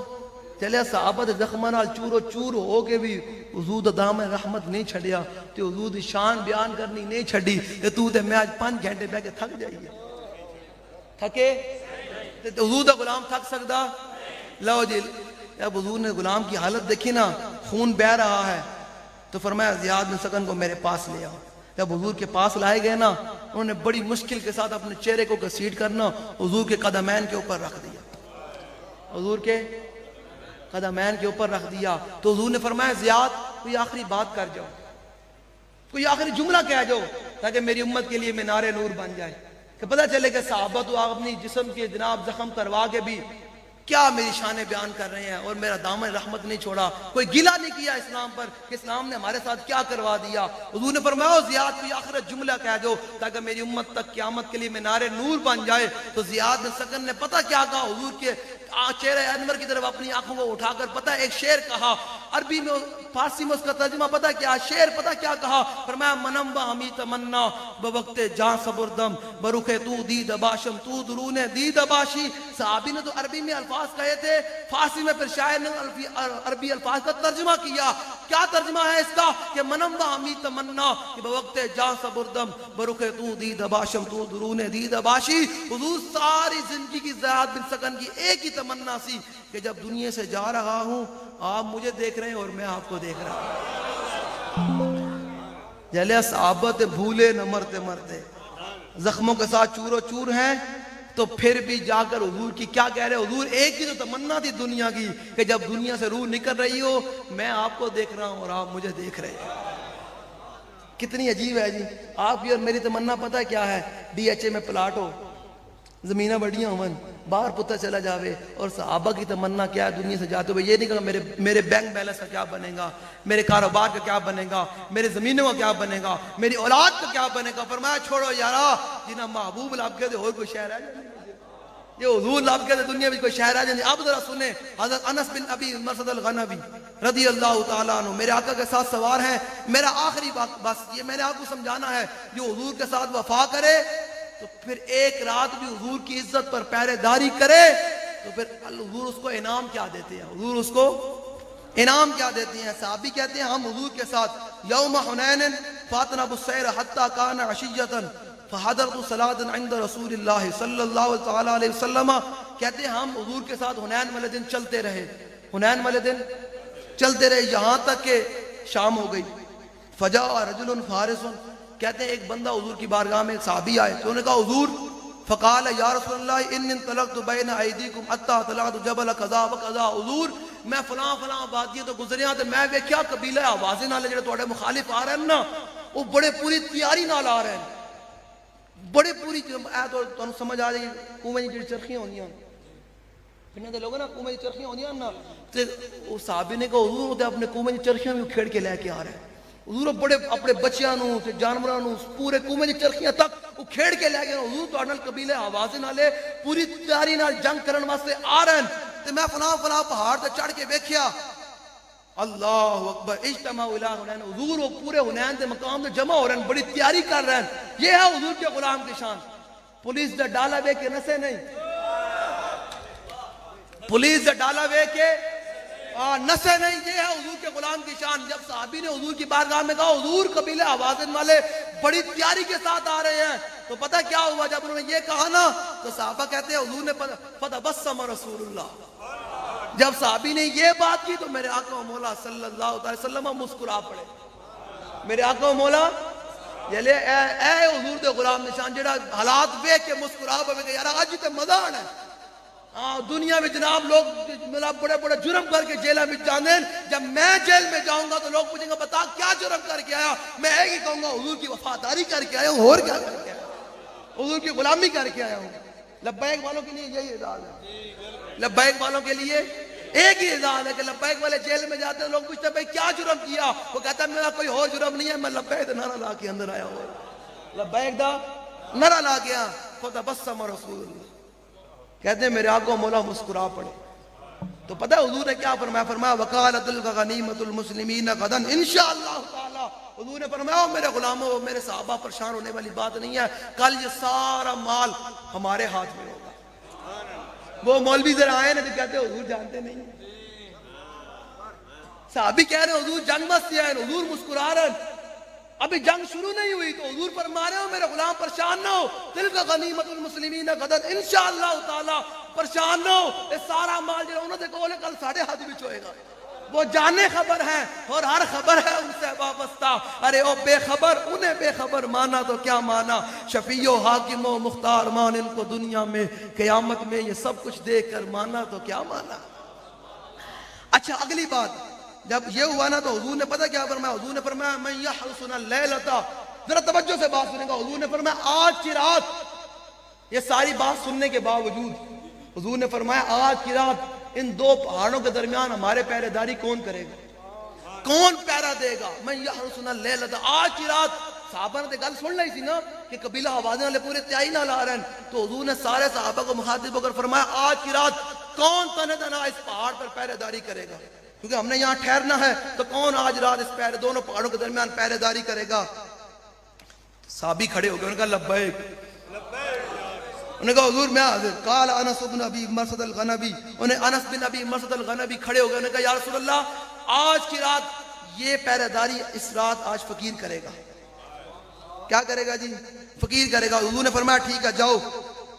چلے صحابہ دے زخماں نال چورو چور ہو کے بھی حضور دا دامن رحمت نہیں چھڑیا تے حضور دی شان بیان کرنی نہیں چھڑی تے تو تے میں آج 5 گھنٹے بیٹھ کے تھک جائیے تھکے تے حضور دا غلام تھک سکدا لو جی جب حضور نے غلام کی حالت دیکھی نا خون بہ رہا ہے تو فرمایا زیاد بن سکن کو میرے پاس لے آؤ جب حضور کے پاس لائے گئے نا انہوں نے بڑی مشکل کے ساتھ اپنے چہرے کو گھسیٹ کرنا حضور کے قدمین کے اوپر رکھ دیا حضور کے قدمین کے اوپر رکھ دیا تو حضور نے فرمایا زیاد کوئی آخری بات کر جاؤ کوئی آخری جملہ کہہ جاؤ تاکہ میری امت کے لیے مینار نور بن جائے کہ پتہ چلے کہ صحابہ تو آپ اپنی جسم کے جناب زخم کروا کے بھی کیا میری شانیں بیان کر رہے ہیں اور میرا دامن رحمت نہیں چھوڑا کوئی گلہ نہیں کیا اسلام پر کہ اسلام نے ہمارے ساتھ کیا کروا دیا حضور نے فرمایا زیاد کوئی آخر جملہ کہہ دو تاکہ میری امت تک قیامت کے لیے مینار نور بن جائے تو زیاد بن سکن نے پتہ کیا کہا حضور کے چہرے انور کی طرف اپنی آنکھوں کو اٹھا کر پتہ ایک شعر کہا عربی میں فارسی میں اس کا ترجمہ پتہ کیا شعر پتہ کیا کہا فرمایا منم و ہمی تمنا بوقت جان صبردم برخ تو دید باشم تو درون دید باشی صحابی نے تو عربی میں الفاظ کہے تھے فارسی میں پھر شاعر نے عربی الفاظ کا ترجمہ کیا کیا ترجمہ ہے اس کا کہ منم و ہمی تمنا کہ بوقت جان صبردم برخ تو دید باشم تو درون دید باشی حضور ساری زندگی کی زیاد بن سکن کی ایک ہی تمنا سی کہ جب دنیا سے جا رہا ہوں آپ مجھے دیکھ رہے ہیں اور میں آپ کو دیکھ رہا ہوں جلے صحابہ تے بھولے نہ مرتے مرتے زخموں کے ساتھ چورو چور ہیں تو پھر بھی جا کر حضور کی کیا کہہ رہے حضور ایک ہی تو تمنا تھی دنیا کی کہ جب دنیا سے روح نکل رہی ہو میں آپ کو دیکھ رہا ہوں اور آپ مجھے دیکھ رہے ہیں کتنی عجیب ہے جی آپ کی اور میری تمنا پتہ کیا ہے ڈی ایچ اے میں پلاٹ ہو زمینہ بڑیاں ہوں باہر پتہ چلا جاوے اور صحابہ کی تمنا کیا ہے دنیا سے جاتے ہوئے یہ نہیں کہا میرے بینک بیلنس کا کیا بنے گا میرے کاروبار کا کیا بنے گا میرے زمینوں کا کیا بنے گا میری اولاد کا کیا بنے گا فرمایا چھوڑو یارا جنہ محبوب لاب کے دے اور کوئی شہر ہے یہ حضور لاب کے دے دنیا میں کوئی شہر ہے جنہیں اب ذرا سنیں حضرت انس بن ابی مرصد الغنوی رضی اللہ تعالیٰ عنہ میرے آقا کے ساتھ سوار ہیں میرا آخری بس یہ میں نے آپ کو سمجھانا ہے جو حضور کے ساتھ وفا کرے تو پھر ایک رات بھی حضور کی عزت پر پہرے داری کرے تو پھر حضور اس کو انعام کیا دیتے ہیں حضور اس کو انعام کیا دیتے ہیں صحابی کہتے ہیں ہم حضور کے ساتھ یوم حنین فاتنا بالسیر حتی کان عشیتا فحضرت صلاة عند رسول اللہ صلی اللہ تعالیٰ علیہ وسلم کہتے ہیں ہم حضور کے ساتھ حنین والے دن چلتے رہے حنین والے دن چلتے رہے یہاں تک کہ شام ہو گئی فجاء رجل فارس کہتے ہیں ایک بندہ حضور کی بارگاہ میں ایک صحابی آئے تو انہوں نے کہا حضور فقال یا رسول اللہ ان انطلقت بین ایدیکم حتی طلعت جبل قضا و قضا حضور میں فلاں آبادیاں تو گزریاں تے میں ویکھیا قبیلہ آوازیں نالے جڑے تواڈے مخالف آ رہے ہیں نا وہ بڑے پوری تیاری نال آ رہے ہیں بڑے پوری تانوں سمجھ آ جائے کوویں جڑی چرخیاں ہوندیاں پنڈے دے لوگ نا کوویں دی چرخیاں ہوندیاں نا تے وہ صحابی نے کہا حضور تے اپنے کوویں دی چرخیاں بھی کھیڑ کے لے کے آ رہے ہیں حضور بڑے اپنے بچیاں نو تے جانوراں نو پورے کوویں دی چرخیاں تک وہ کھیڑ کے لے گئے حضور تواڈے نال قبیلے آوازیں نالے پوری تیاری نال جنگ کرن واسطے آ رہے ہیں تے میں فلاں پہاڑ تے چڑھ کے ویکھیا اللہ اکبر اجتماع الہ حنین حضور وہ پورے حنین دے مقام تے جمع ہو رہے ہیں بڑی تیاری کر رہے ہیں یہ ہے حضور کے غلام کی شان پولیس دا ڈالا وے کے نسے نہیں پولیس دا ڈالا وے کے نسے نہیں یہ ہے حضور کے غلام کی شان جب صحابی نے حضور کی بارگاہ میں کہا حضور قبیلے آوازن والے بڑی تیاری کے ساتھ آ رہے ہیں تو پتہ کیا ہوا جب انہوں نے یہ کہا نا تو صحابہ کہتے ہیں حضور نے فتبسم رسول اللہ جب صحابی نے یہ بات کی تو میرے آقا و مولا صلی اللہ علیہ وسلم مسکرا پڑے میرے آقا و مولا جلے اے حضور دے غلام نشان جڑا حالات ویکھ کے مسکرا پڑے کہ یار اج تے مزہ آنا ہے دنیا میں جناب لوگ بڑے بڑے جرم کر کے جیلہ میں جانے جب میں جیل میں جاؤں گا تو لوگ پوچھیں گے بتا کیا جرم کر کے آیا میں ایک ہی کہوں گا حضور کی وفاداری کر کے آیا ہوں اور کیا کر کے آیا حضور کی غلامی کر کے آیا ہوں لبیک والوں کے لیے یہی اعزاز ہے لبیک والوں کے لیے ایک ہی اعزاز ہے کہ لبیک والے جیل میں جاتے ہیں لوگ پوچھتے ہیں بھائی کیا جرم کیا وہ کہتا ہے میرا کوئی اور جرم نہیں ہے میں لبیک دا نعرہ لا کے اندر آیا ہوں لبیک دا نعرہ لا گیا فتبسم رسول اللہ، کہتے ہیں میرے آقا و مولا مسکرا پڑے. تو پتہ ہے حضور نے کیا فرمایا؟ فرمایا وکالۃ الغنیمۃ المسلمین غدا انشاءاللہ تعالی. حضور نے فرمایا میرے غلاموں، میرے صحابہ، پریشان ہونے والی بات نہیں ہے، کل یہ سارا مال ہمارے ہاتھ میں ہوگا. وہ مولوی ذرا آئے نا تو کہتے ہیں حضور جانتے نہیں. صحابی کہہ رہے ہیں حضور جنگ مت سے آئے، حضور مسکرا رہے ہیں. ابھی جنگ شروع نہیں ہوئی تو حضور فرما رہے ہو میرے غلام پریشان نہ ہو، تلک غنیمت المسلمین غدا انشاءاللہ تعالی، پریشان نہ ہو، یہ سارا مال جو انہوں نے کہا کل ساڑھے ہاتھ بچ ہوئے گا. وہ جانے خبر ہے اور ہر خبر ہے ان سے وابستہ. ارے او بے خبر، انہیں بے خبر مانا تو کیا مانا. شفیع و حاکم و مختار مان ان کو دنیا میں، قیامت میں یہ سب کچھ دیکھ کر مانا تو کیا مانا. اچھا اگلی بات جب یہ ہوا نا تو حضور نے پتہ کیا فرمایا؟ حضور نے فرمایا من یحرسنا اللیلۃ، ذرا توجہ سے بات سنیں گا. حضور نے فرمایا آج کی رات، یہ ساری بات سننے کے باوجود حضور نے فرمایا آج کی رات ان دو پہاڑوں کے درمیان ہمارے پہرے داری کون کرے گا؟ کون پہرا دے گا؟ من یحرسنا اللیلۃ، آج کی رات. صحابہ نے گل سن لی تھی نا کہ قبیلہ حوازن والے پورے تیائی نہ لا رہے ہیں، تو حضور نے سارے صحابہ کو مخاطب ہو کر فرمایا آج کی رات کون تنہ تنہا اس پہاڑ پر پہرے داری کرے گا؟ کیونکہ ہم نے یہاں ٹھہرنا ہے، تو کون آج رات اس پہرے دونوں پہاڑوں کے درمیان پہرے داری کرے گا؟ صحابی کھڑے ہو گئے، انہوں نے کہا لبیک. انہوں نے کہا حضور میں حاضر. قال انس بن ابی مرثد الغنوی، انہیں انس بن ابی مرثد الغنوی کھڑے ہو گئے. انہوں نے کہا یا رسول اللہ آج کی رات یہ پہرے داری اس رات آج فقیر کرے گا. کیا کرے گا جی؟ فقیر کرے گا. حضور نے فرمایا ٹھیک ہے جاؤ.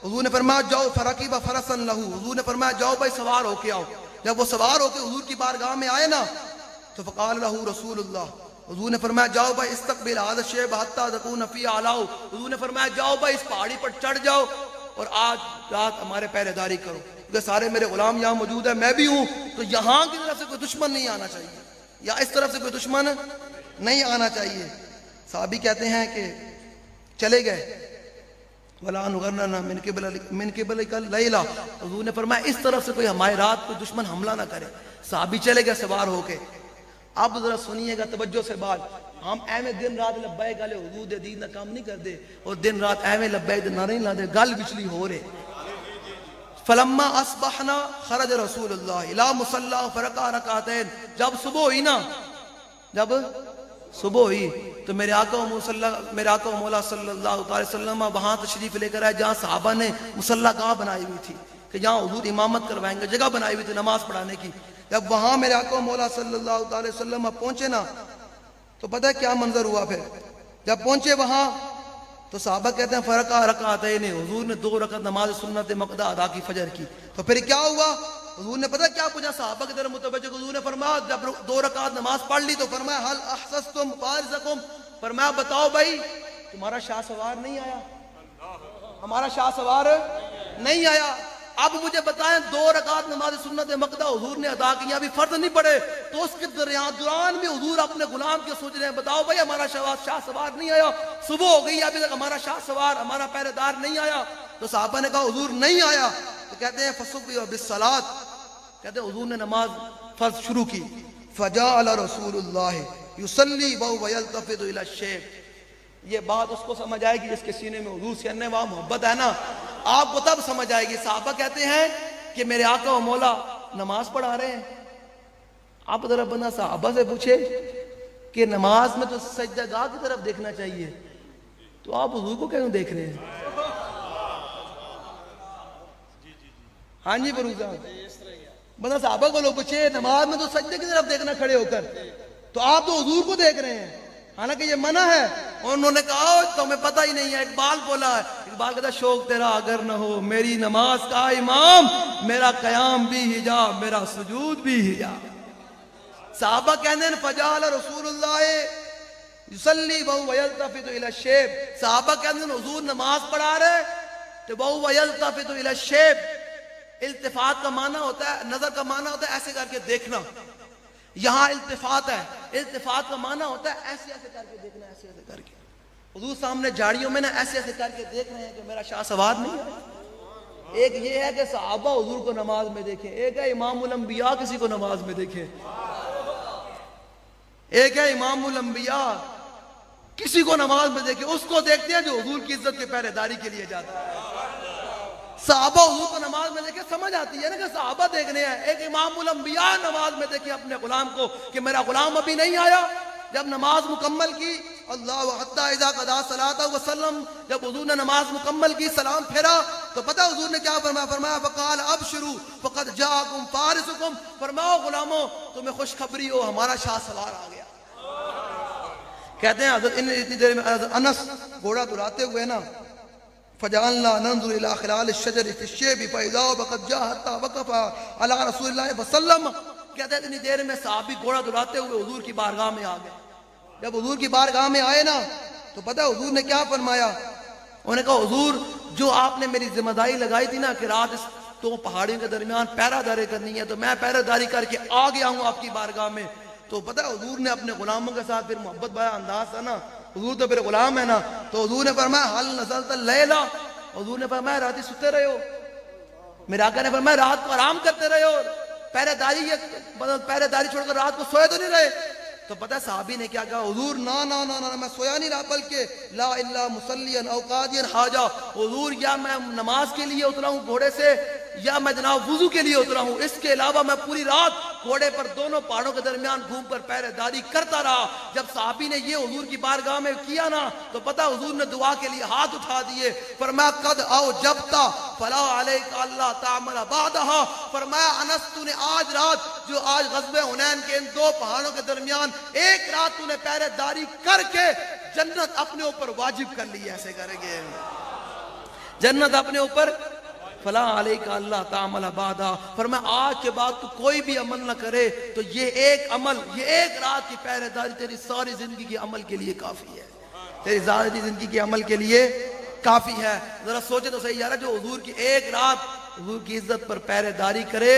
حضور نے فرمایا جاؤ. فرقیب فرسا لہ، حضور نے فرمایا جاؤ بھائی سوار ہو کے آؤ. جب وہ سوار ہو کے حضور کی بارگاہ میں آئے نا تو فقال لہ رسول اللہ، حضور نے فرمایا جاؤ بھائی استقبل هذا الشیب حتی تکون فی اعلیٰ. حضور نے فرمایا جاؤ بھائی اس پہاڑی پر چڑھ جاؤ اور آج رات ہمارے پہرے داری کرو، کیونکہ سارے میرے غلام یہاں موجود ہیں، میں بھی ہوں، تو یہاں کی طرف سے کوئی دشمن نہیں آنا چاہیے، یا اس طرف سے کوئی دشمن نہیں آنا چاہیے. صحابی کہتے ہیں کہ چلے گئے. وَلَا نُغَرْنَنَا مِنْ قِبَلِكَ اللَّيْلَ، حضور نے فرمایا اس طرف سے کوئی ہماری رات کو دشمن حملہ نہ کرے. صحابی چلے گئے سوار ہو کے. اب ذرا سنیے گا توجہ سے بات. ہم ایویں دن رات لبیک علیہ حضور دے دین دا کام نہیں کر دے اور دن رات ایویں لبیک نہ نہیں لا دے، گل بچلی ہو رہے. فلما اصبحنا خرج رسول اللہ الی مصلی فرکع رکعتین. جب صبح ہوئی نا، جب صبح ہوئی تو میرے آقا و مولا صلی اللہ علیہ وسلم وہاں تشریف لے کر آئے جہاں صحابہ نے مصلی گاہ بنائی ہوئی تھی کہ جہاں حضور امامت کروائیں گے، جگہ بنائی ہوئی تھی نماز پڑھانے کی. جب وہاں میرے آقا و مولا صلی اللہ علیہ وسلم پہنچے نا تو پتہ ہے کیا منظر ہوا. پھر جب پہنچے وہاں تو صحابہ کہتے ہیں فرقہ رکعتین، حضور نے 2 رکعت نماز سنت مقدہ ادا کی فجر کی. تو پھر کیا ہوا؟ حضور نے پتہ کیا پوچھا صحابہ کی طرف متوجہ. حضور نے فرمایا جب 2 رکعت نماز پڑھ لی تو فرمایا حل احسستم فارزکم، فرمایا بتاؤ بھائی تمہارا شاہ سوار نہیں آیا؟ ہمارا شاہ سوار نہیں آیا. اب مجھے بتائیں 2 رکعت نماز سنت مقدہ حضور نے ادا کی، ابھی فرض نہیں پڑے، تو اس کے دوران بھی حضور اپنے غلام کے سوچ رہے ہیں بتاؤ بھائی ہمارا شاہ سوار نہیں آیا، صبح ہو گئی ابھی تک ہمارا شاہ سوار ہمارا پہرے دار نہیں آیا. تو صحابہ نے کہا حضور نہیں آیا. تو کہتے ہیں فصبح بالصلاۃ، کہتے ہیں حضور نے نماز فرض شروع کی. فجعل رسول اللہ یصلی وهو یلتفت الی الشیخ. یہ بات اس کو سمجھ آئے گی جس کے سینے میں حضور سے انواع محبت ہے نا، آپ کو تب سمجھ آئے گی. صحابہ کہتے ہیں کہ میرے آقا و مولا نماز پڑھا رہے ہیں. آپ ذرا بندہ صحابہ سے پوچھے کہ نماز میں تو سجدہ گاہ کی طرف دیکھنا چاہیے، تو آپ حضور کو کیوں دیکھ رہے ہیں؟ ہاں جی بروزہ بندہ صحابہ کو لوگ پوچھے نماز میں تو سجدے کی طرف دیکھنا کھڑے ہو کر، تو آپ تو حضور کو دیکھ رہے ہیں، حالانکہ یہ منع ہے. انہوں نے کہا تمہیں پتہ ہی نہیں ہے. اقبال بولا ہے، اقبال کہتا شوق تیرا اگر نہ ہو میری نماز کا امام، میرا قیام بھی حجاب میرا سجود بھی حجاب. صحابہ کہتے ہیں فجعل رسول اللہ یصلی وهو یلتفت الی الشیب. صحابہ کہتے ہیں حضور نماز پڑھا رہے تو وهو یلتفت الی الشیب. التفات کا معنی ہوتا ہے، نظر کا معنی ہوتا ہے ایسے کر کے دیکھنا. یہاں التفات ہے، التفات کا معنی ہوتا ہے ایسے ایسے کر کے دیکھنا، ایسے ایسے کر کے. حضور سامنے جھاڑیوں میں نا ایسے ایسے کر کے دیکھ رہے ہیں کہ میرا شاہ سوار نہیں ہے. ایک یہ ہے کہ صحابہ حضور کو نماز میں دیکھیں، ایک ہے امام الانبیاء کسی کو نماز میں دیکھیں. ایک ہے امام الانبیاء کسی کو نماز میں دیکھیں اس کو دیکھتے ہیں جو حضور کی عزت کے پہرے داری کے لیے جاتا ہے. صحابہ حضور کو نماز میں دیکھیں سمجھ آتی ہے نا کہ صحابہ دیکھنے ہیں. ایک امام الانبیاء نماز میں دیکھیں اپنے غلام کو کہ میرا غلام ابھی نہیں آیا. جب نماز مکمل کی اللہ حتی اذا قضا صلاۃ وسلم، جب حضور نے نماز مکمل کی سلام پھیرا تو پتہ حضور نے کیا فرمایا؟ فرمایا فقال ابشروا فقد جاءکم فارسکم، فرماؤ غلاموں تمہیں خوشخبری ہو ہمارا شاہ سوار آ گیا. کہتے ہیں حضرت اتنی دیر میں انس گھوڑا دلاتے ہوئے نا فجعلنا ننظر الى خلال الشجر في الشيب فاذا وقد جاء حتى وقف على رسول اللہ وسلم. کہتے ہیں اتنی دیر میں صحابی گھوڑا دلاتے ہوئے حضور کی بارگاہ میں آ گئے. جب حضور کی بارگاہ میں آئے نا تو پتہ حضور نے کیا فرمایا؟ انہوں نے کہا حضور جو آپ نے میری ذمہ داری لگائی تھی نا کہ رات اس دو پہاڑیوں کے درمیان پہرہ داری کرنی ہے تو میں پہرہ داری کر کے آ گیا ہوں آپ کی بارگاہ میں. تو پتہ حضور نے اپنے غلاموں کے ساتھ پھر محبت بھرا انداز تھا نا، حضور تو پھر غلام ہے نا، تو حضور نے فرمایا حل نزلت اللیلہ، حضور نے فرمایا رات سوتے رہے ہو. میرے آقا نے فرمایا رات کو آرام کرتے رہے ہو، پہرے داری چھوڑ کر رات کو سوئے تو نہیں رہے. تو پتہ صحابی نے کیا کہا؟ حضور نا نا نا نا میں سویا نہیں رہا بلکہ لا الا مصلیا او قاضیا حاجہ، حضور یا میں نماز کے لیے اترا ہوں گھوڑے سے یا میں جناب وضو کے لیے اترا ہوں، اس کے علاوہ میں پوری رات گھوڑے پر دونوں پہاڑوں کے درمیان گھوم کر پہرے داری کرتا رہا. جب صحابی نے یہ حضور کی بارگاہ میں کیا نا تو پتہ حضور نے دعا کے لیے ہاتھ اٹھا دیے. فرمایا قد او جبتا فلا علیک اللہ تعمل بعدہا، فرمایا انس تو نے آج رات جو آج غزوہ حنین کے ان دو پہاڑوں کے درمیان ایک رات تو نے پہرے داری کر کے جنت اپنے اوپر واجب کر لی. ایسے کریں گے جنت اپنے اوپر فلا علیک اللہ تعمل بعدا. فرمایا آج کے بعد تو کوئی بھی عمل نہ کرے تو یہ ایک عمل، یہ ایک رات کی پہرے داری تیری ساری زندگی کے عمل کے لیے کافی ہے، تیری ساری زندگی کے عمل کے لیے کافی ہے. ذرا سوچے تو صحیح یار، جو حضور کی ایک رات حضور کی عزت پر پہرے داری کرے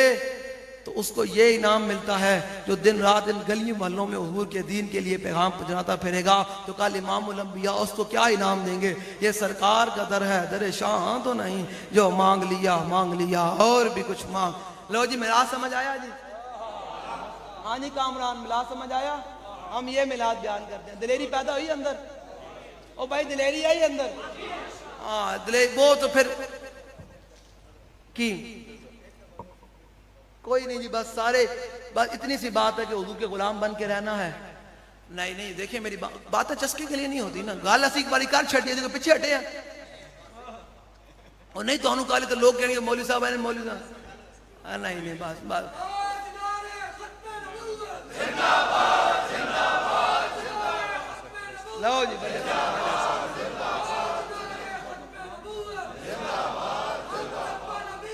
تو اس کو یہ انعام ملتا ہے جو دن رات ان گلیوں محلوں میں حضور کے دین کے لیے پیغام پہنچاتا پھرے گا. تو کل امام الانبیاء اس کو کیا انعام دیں گے؟ یہ سرکار کا در ہے، در شاہ تو نہیں، جو مانگ لیا اور بھی کچھ مانگ لو. جی میلاد سمجھ آیا جی؟ ہاں جی کامران میلاد سمجھ آیا؟ ہم یہ میلاد بیان کرتے ہیں. دلیری پیدا ہوئی اندر؟ او بھائی دلیری آئی اندر؟ ہاں دلیری وہ تو پھر کی کوئی نہیں جی، بس سارے بس اتنی سی بات ہے کہ حضور کے غلام بن کے رہنا ہے. نہیں دیکھیں میری باتیں چسکے کے لیے نہیں ہوتی نا، گال اسی باری کار چھٹ دیا پیچھے ہٹے ہیں اور نہیں تو انہوں کالے تو لوگ کہیں گے مولوی صاحب مولوی صاحب نہیں بس لو جی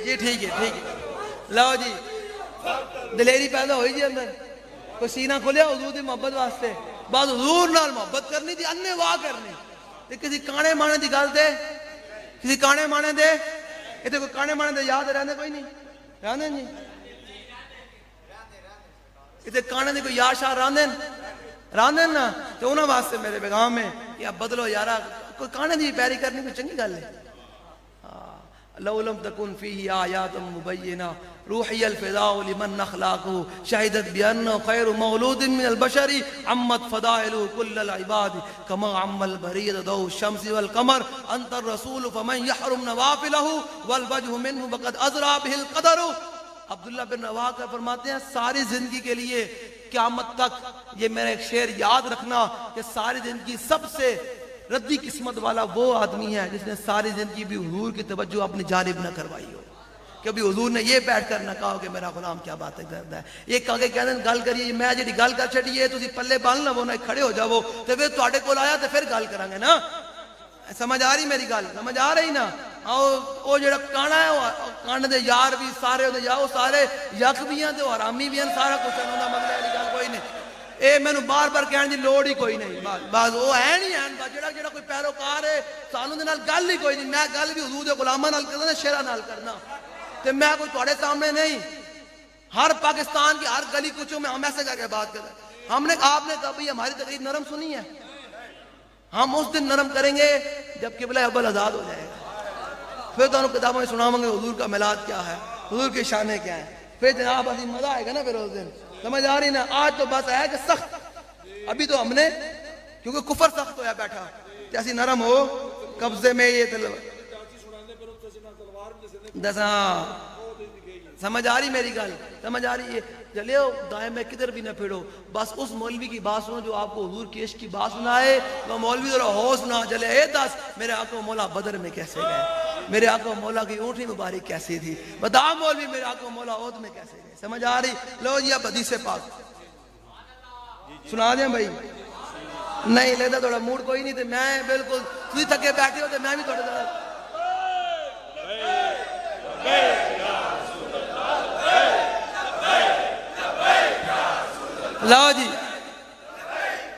جی ٹھیک ہے لو جی دلیری پیدا ہوئی جی اندر، کوئی سینہ کھولیا حضور دی محبت واسطے، بعد حضور نال محبت کرنی تھی اننے واہ کرنی تے کسی کانے مانے دی گل دے، کسی کانے مانے دے اتنے کوئی کانے مانے دے یاد رہنے کوئی نہیں رہنے جی اتنے کانے دی کوئی یار شاہ راندن نا تو انہوں واسطے میرے پیغام میں یا بدلو یارا کوئی کانے دی پیاری کرنی کوئی چنگی گل ہے. لو لم تكن فيه آیات مبینہ روحی الفداء لمن اخلاقه شہدت بأنه خیر مولود من البشر عمت فضائله كل العباد كما عم البريد ضوء الشمس والقمر انت الرسول فمن يحرم نوافله والوجه منه وقد ازرع به القدر. عبداللہ بن رواحہ کا فرماتے ہیں ساری زندگی کے لیے قیامت تک یہ میرا ایک شعر یاد رکھنا کہ ساری زندگی سب سے ردی قسمت والا وہ آدمی ہے جس نے ساری زندگی بھی حضور کی توجہ اپنی جانب نہ کروائی ہو. کبھی حضور نے یہ بیٹھ کر نہ کہا کہ میرا غلام کیا باتیں کرتا ہے. یہ کہا کہ کہنے گل کریے میں جی گل کر چڑی ہے تسی پلے بال نہ ہونا کھڑے ہو جاؤ تو پھر تواڈے کول آیا تو پھر گل کریں گے نا. سمجھ آ رہی میری گل؟ سمجھ آ رہی نا؟ وہ جڑا کانا ہے وہ کان دے یار بھی سارے وہ سارے یک بھی ہیں تو حرامی بھی ہیں سارا کچھ انہوں مطلب والی گل کوئی نہیں. اے میں بار بار کہنے دی لوڑ ہی کوئی نہیں. بعض وہ ہے نہیں ہے جڑا کوئی پیروکار ہے سانوں دے نال گل ہی کوئی نہیں. میں گل بھی حضور دے غلاماں نال کرنا شیراں نال کرنا تے میں کوئی تواڈے سامنے نہیں. ہر پاکستان کی ہر گلی کوچوں میں ہم ایسے کر کے بات کرتے ہیں. ہم نے آپ نے کہا بھئی ہماری تقریر نرم سنی ہے، ہم اس دن نرم کریں گے جب قبلہ اول آزاد ہو جائے گا. پھر تو انہوں کتابوں میں سناؤں گے حضور کا میلاد کیا ہے، حضور کی شانیں کیا ہیں. پھر جناب عظیم مزہ آئے گا نا پھر اس دن. سمجھ آ رہی نا؟ آج تو بس ہے کہ سخت ابھی تو ہم نے کیونکہ کفر سخت ہویا بیٹھا جیسی نرم ہو قبضے میں یہ دساں سمجھ آ رہی میری گل سمجھ آ رہی ہے چلے ہو دائیں میں کدھر بھی نہ پھیڑو بس اس مولوی کی بات سنو جو آپ کو حضور کی عشق کی بات سنائے وہ مولوی ذرا ہوش نہ چلے اے دس میرے آقا مولا بدر میں کیسے گئے میرے آقا مولا کی اونٹنی مبارک کیسی تھی بتا مولوی میرے آقا مولا عہد میں کیسے گئے سمجھ آ رہی لو جی اب حدیث پاک سنا دیں بھائی نہیں لیتا تھوڑا موڈ کوئی نہیں تھے میں بالکل تھی تھکے بیٹھے ہوتے میں بھی تھوڑا ذرا لو جی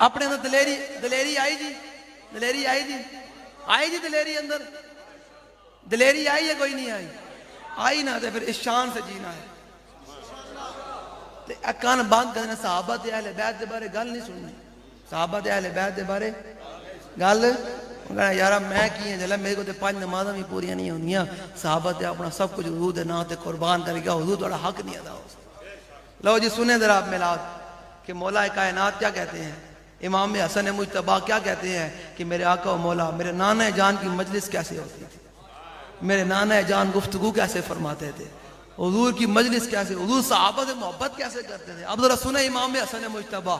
اپنے اندر دلیری آئی جی دلیری آئی جی دلیری اندر دلیری آئی ہے کوئی نہیں آئی نہ تو پھر اس شان سے جینا ہے کان بند کرنے صحابہ تے اہل بیت دے بارے گل نہیں سننی صحابہ تے اہل بیت دے بارے گل کہنا یارا میں کی ہیں جلے میرے کو تے 5 نمازاں بھی پوریاں نہیں ہوندیاں صحابہ تے اپنا سب کچھ حضور دے نام تے قربان کر گیا حضور تھوڑا حق نہیں ادا ہو سکتا لو جی سنیں ذرا آپ میلاد کہ مولا کائنات کیا کہتے ہیں امام حسن مجتبی کیا کہتے ہیں کہ میرے آقا و مولا میرے نانا جان کی مجلس کیسے ہوتی تھی میرے نانا جان گفتگو کیسے فرماتے تھے حضور کی مجلس کیسے حضور صحابہ سے محبت کیسے کرتے تھے اب ذرا سنیں امام حسن مجتبی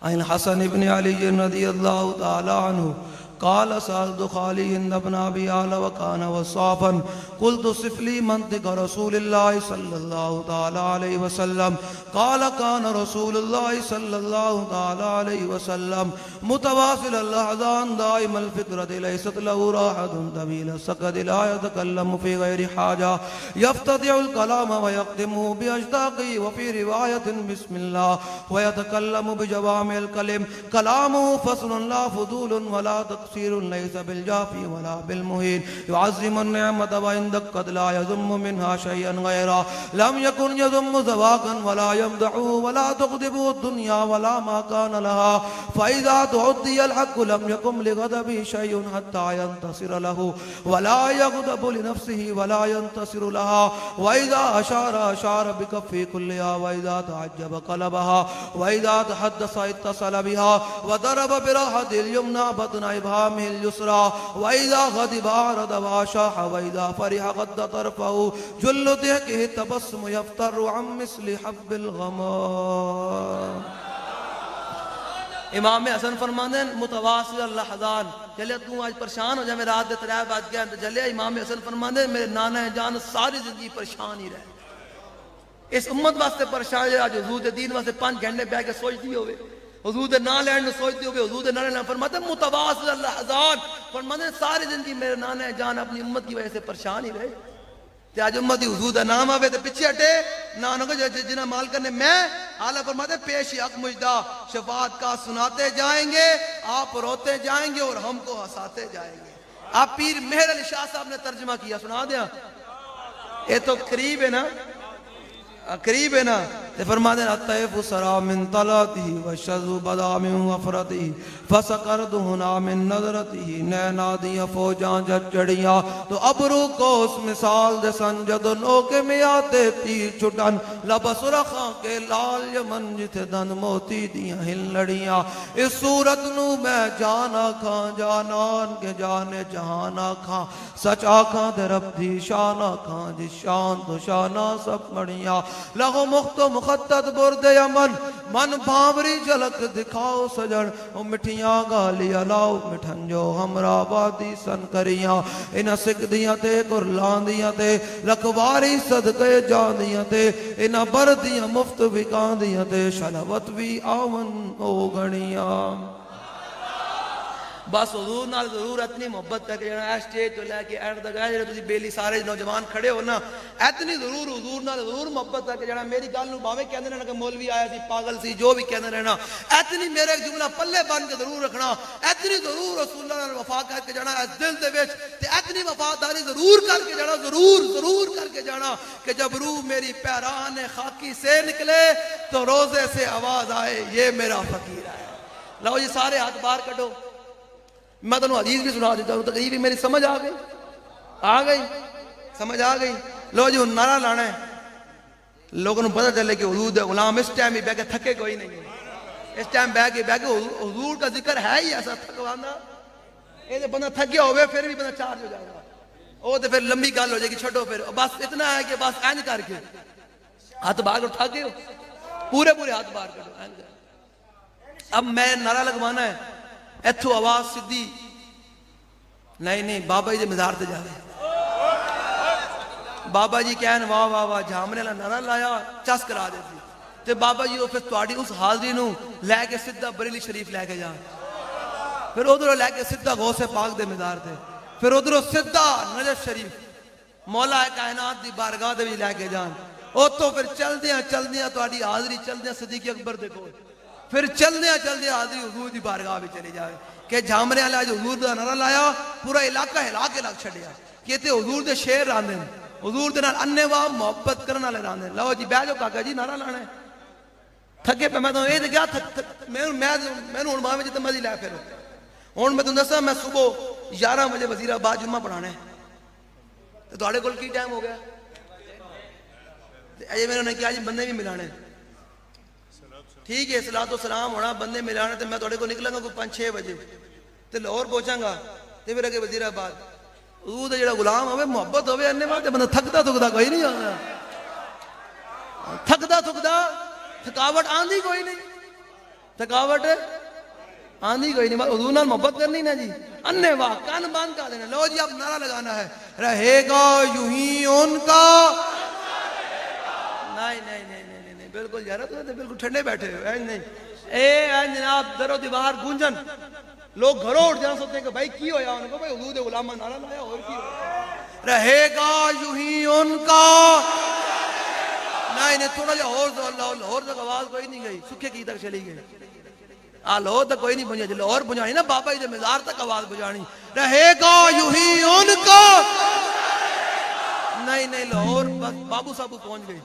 عن حسن ابن علی رضی اللہ تعالی عنہ قال سألت خالي ابن أبي آل وكان وصافا قلت صف لي منطق رسول الله صلى الله تعالى عليه وسلم قال كان رسول الله صلى الله تعالى عليه وسلم متواصل الأحزان دائم الفكرة ليست له راحة طويل السكت لا يتكلم في غير حاجة يفتتح الكلام ويختمه بأشتاقه وفي رواية بسم الله ويتكلم بجوامع الكلم كلامه فصل لا فضول ولا تقصير ليس بالجافي ولا بالمهين يعظم النعمة وعندك قد لا يذم منها شيئا غيرا لم يكن يذم زواقا ولا يمدح ولا تغضب الدنيا ولا ما كان لها فإذا تعطي الحق لم يكن لغضبه شيء حتى ينتصر له ولا يغضب لنفسه ولا ينتصر لها وإذا أشار بكفه كلها وإذا تعجب قلبها وإذا تحدث اتصل بها وضرب براحة اليمنى بطن إبهامه اليسرى وإذا غضب أعرض وأشاح وإذا فرح غض طرفه جل ضحكه التبسم يفتر عن مثل حب الغمام امام حسن فرماندے ہیں متواصل اللحظان چلے تو آج پریشان ہو جائے میں رات دے 3 بات گیا تو چلے امام حسن فرماندے ہیں میرے نانا جان ساری زندگی پریشان ہی رہے اس امت واسطے پریشان ہے آج حضور دین واسطے 5 گھنٹے بیٹھ کے سوچتی ہوئے حضور دے نام لینے سوچتی ہوئے حضور دے نام لینے فرماتے ہیں متواصل اللحظان فرماتے ہیں ساری زندگی میرے نانا جان اپنی امت کی وجہ سے پریشان ہی رہے تے آج امتی حضور دا نام آوے تے پچھے ہٹے نانوں کو جنہ مال کرنے میں آلہ فرماتے پیش حق مجدہ شفاعت کا سناتے جائیں گے آپ روتے جائیں گے اور ہم کو ہساتے جائیں گے آپ پیر مہر علی شاہ صاحب نے ترجمہ کیا سنا دیا یہ تو قریب ہے نا قریب ہے نا تے فرما دیں الطیف سرا من طلاته والشذ بدا من وفرته فسکرت ہنا من نظرته نینا دیا فوجاں جت چڑیاں تو ابرو کو اس مثال دے سنجد نوکے میں آتے تیر چھٹن لبس رخاں کے لال یمن جتے دن موتی دیا ہل لڑیاں اس صورت نو میں جانا کھاں جانان کے جانے جہانا کھاں سچ آکھاں دے رب دی شانا کھاں جس شان تو شانا سب مڑیاں لغو مخت و مخطط برد یمن من بھاوری جھلک دکھاؤ سجن او مٹھیاں گالیاں لاؤ مٹھن جو ہمرا بادی سن کریاں انہ سکھ دیاں تے قرلان دیاں تے لکواری صدقے جان دیاں تے انہ بردیاں مفت بکان دیاں تے شلوت بھی آون او گھڑیاں بس حضور نال ضرور اتنی محبت کر کے جانا ہے سٹیج تو لے کے اینڈ تک ہے جڑے تسی بیلی سارے نوجوان کھڑے ہو نا اتنی ضرور حضور نال ضرور محبت کر کے جانا میری گل نو باویں کہندے رہنا کہ مولوی آیا سی پاگل سی جو بھی کہندے رہنا اتنی میرے ایک جملہ پلے بن کے ضرور رکھنا اتنی ضرور رسول اللہ نال وفا کر کے جانا اس دل دے وچ تے اتنی وفاداری ضرور کر کے جانا ضرور کر کے جانا کہ جب روح میری پیران خاکی سے نکلے تو روزے سے آواز آئے یہ میرا فقیر ہے لو جی سارے ہاتھ باہر کڈو میں تنہوں حدیث بھی سنا دیتا ہوں تقریبی میری سمجھ آ گئی سمجھ آ گئی لو جی نعرہ لانا ہے لوگوں نے پتہ چلے کہ حضور دے غلام اس ٹائم ہی بہ کے تھکے کوئی نہیں اس ٹائم بہ کے حضور کا ذکر ہے ہی ایسا تھکوانا، یہ بندہ تھک گیا ہوئے پھر بھی بندہ چارج ہو جائے گا، وہ تو پھر لمبی گل ہو جائے گی، چھوڑو پھر بس اتنا ہے کہ بس اینج کر کے ہاتھ باہر کر، تھک گئے ہو پورے ہاتھ باہر کرو۔ اب میں نعرہ لگوانا ہے، ایتھو آواز سدھی نہیں بابا جی دے مزار تے جا رہے، بابا جی کہن واہ واہ واہ جھامنے والا نعرہ لایا چس کرا دیتی، تے بابا جی وہ پھر تہاڈی اس حاضری نو لے کے سیدھا بریلی شریف لے کے جان، پھر ادھروں لے کے سیدھا غوث پاک دے مزار تے، پھر ادھروں سیدھا نجف شریف مولا کائنات دی بارگاہ دے وچ لے کے جان، اتوں پھر چلدیاں تہاڈی حاضری چلدیاں صدیق اکبر دے کول، پھر چلدیاں حاضری حضور دی بارگاہ وچ چلی جائے کہ جھامرے والا جو حضور دا نعرہ لایا پورا علاقہ ہلا کے لگ چھڈیا کہ تے حضور دے شعر راندے نے، حضور دے نال انے واہ محبت کرن والے راندے نے۔ لو جی بیٹھ جاؤ کاکا جی نعرہ لانا ہے، تھکے پہ میں تو یہ کیا میں ہن باہر جتنے مرضی لے پھرو، ہن میں تمہیں دساں میں صبح 11 بجے وزیر آباد جمعہ پڑھانا ہے، تو تہاڈے کول کی ٹائم ہو گیا؟ اجے میں نے کہا جی بندے بھی ملانے، ٹھیک ہے صلاۃ و سلام ہونا بندے ملانے، تو میں تھوڑے کو نکلاں گا کوئی 5-6 بجے تے لاہور پہنچاں گا تے پھر اگے وزیر آباد، حضور دا جڑا غلام ہوے محبت ہوے انے واسطے بندہ تھکدا کوئی نہیں ہوگا، تھکدا تھکاوٹ آندھی کوئی نہیں، تھکاوٹ آندھی کوئی نہیں، حضور نال محبت کرنی نا جی، انے واہ کان بند کر دینا۔ لو جی اب نعرہ لگانا ہے، رہے گا یوں ہی ان کا، نہیں بالکل یار تو بالکل ٹھنڈے بیٹھے ہو، نہیں اے جناب در و دیوار گونجن، لوگ گھروں اٹھ جانا سوچتے ہیں کہ بھائی کی ہویا، ان کو بھائی حضور دے غلام نعرہ لایا اور کی ہویا، رہے گا یوں ہی ان کا، نہیں تھوڑا جا لاہور تک آواز کوئی نہیں گئی، سکھے کی تک چلی گئی، لاہور تک کوئی نہیں پہنچا جی، لاہور پہنچانی نا بابا جی دے مزار تک آواز پہنچانی، رہے گا یوں ہی ان کا، نہیں لاہور بس بابو صاحب پہنچ گئی،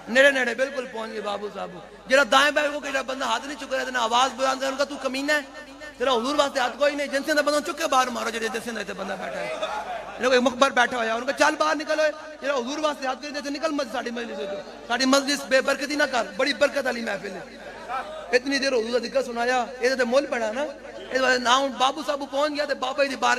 نیڑے بالکل پہنچ گئے بابو صاحب، جڑا دائیں بائیں کو کہ بندہ ہاتھ نہیں چکا رہا آواز بلند ہے، ان کا تو کمینہ ہے، تیرا حضور واسطے ہاتھ کوئی نہیں، جنسے دا بندہ چکے باہر مارو، جڑے جنسے دا بندہ بیٹھا ہے، کوئی مخبر بیٹھا ہوا ہے، ان کا چال باہر نکل ہوئے، جڑا حضور واسطے ہاتھ کرے نکل مجلس، ساڑی مجلس بے برکتی نہ کر، بڑی برکت والی محفل ہے، اتنی دیر حضور دا ذکر سنایا، یہ تو مول پڑا نا، اس واسطے نام بابو صاحب پہنچ گیا تے بابا جی دی بار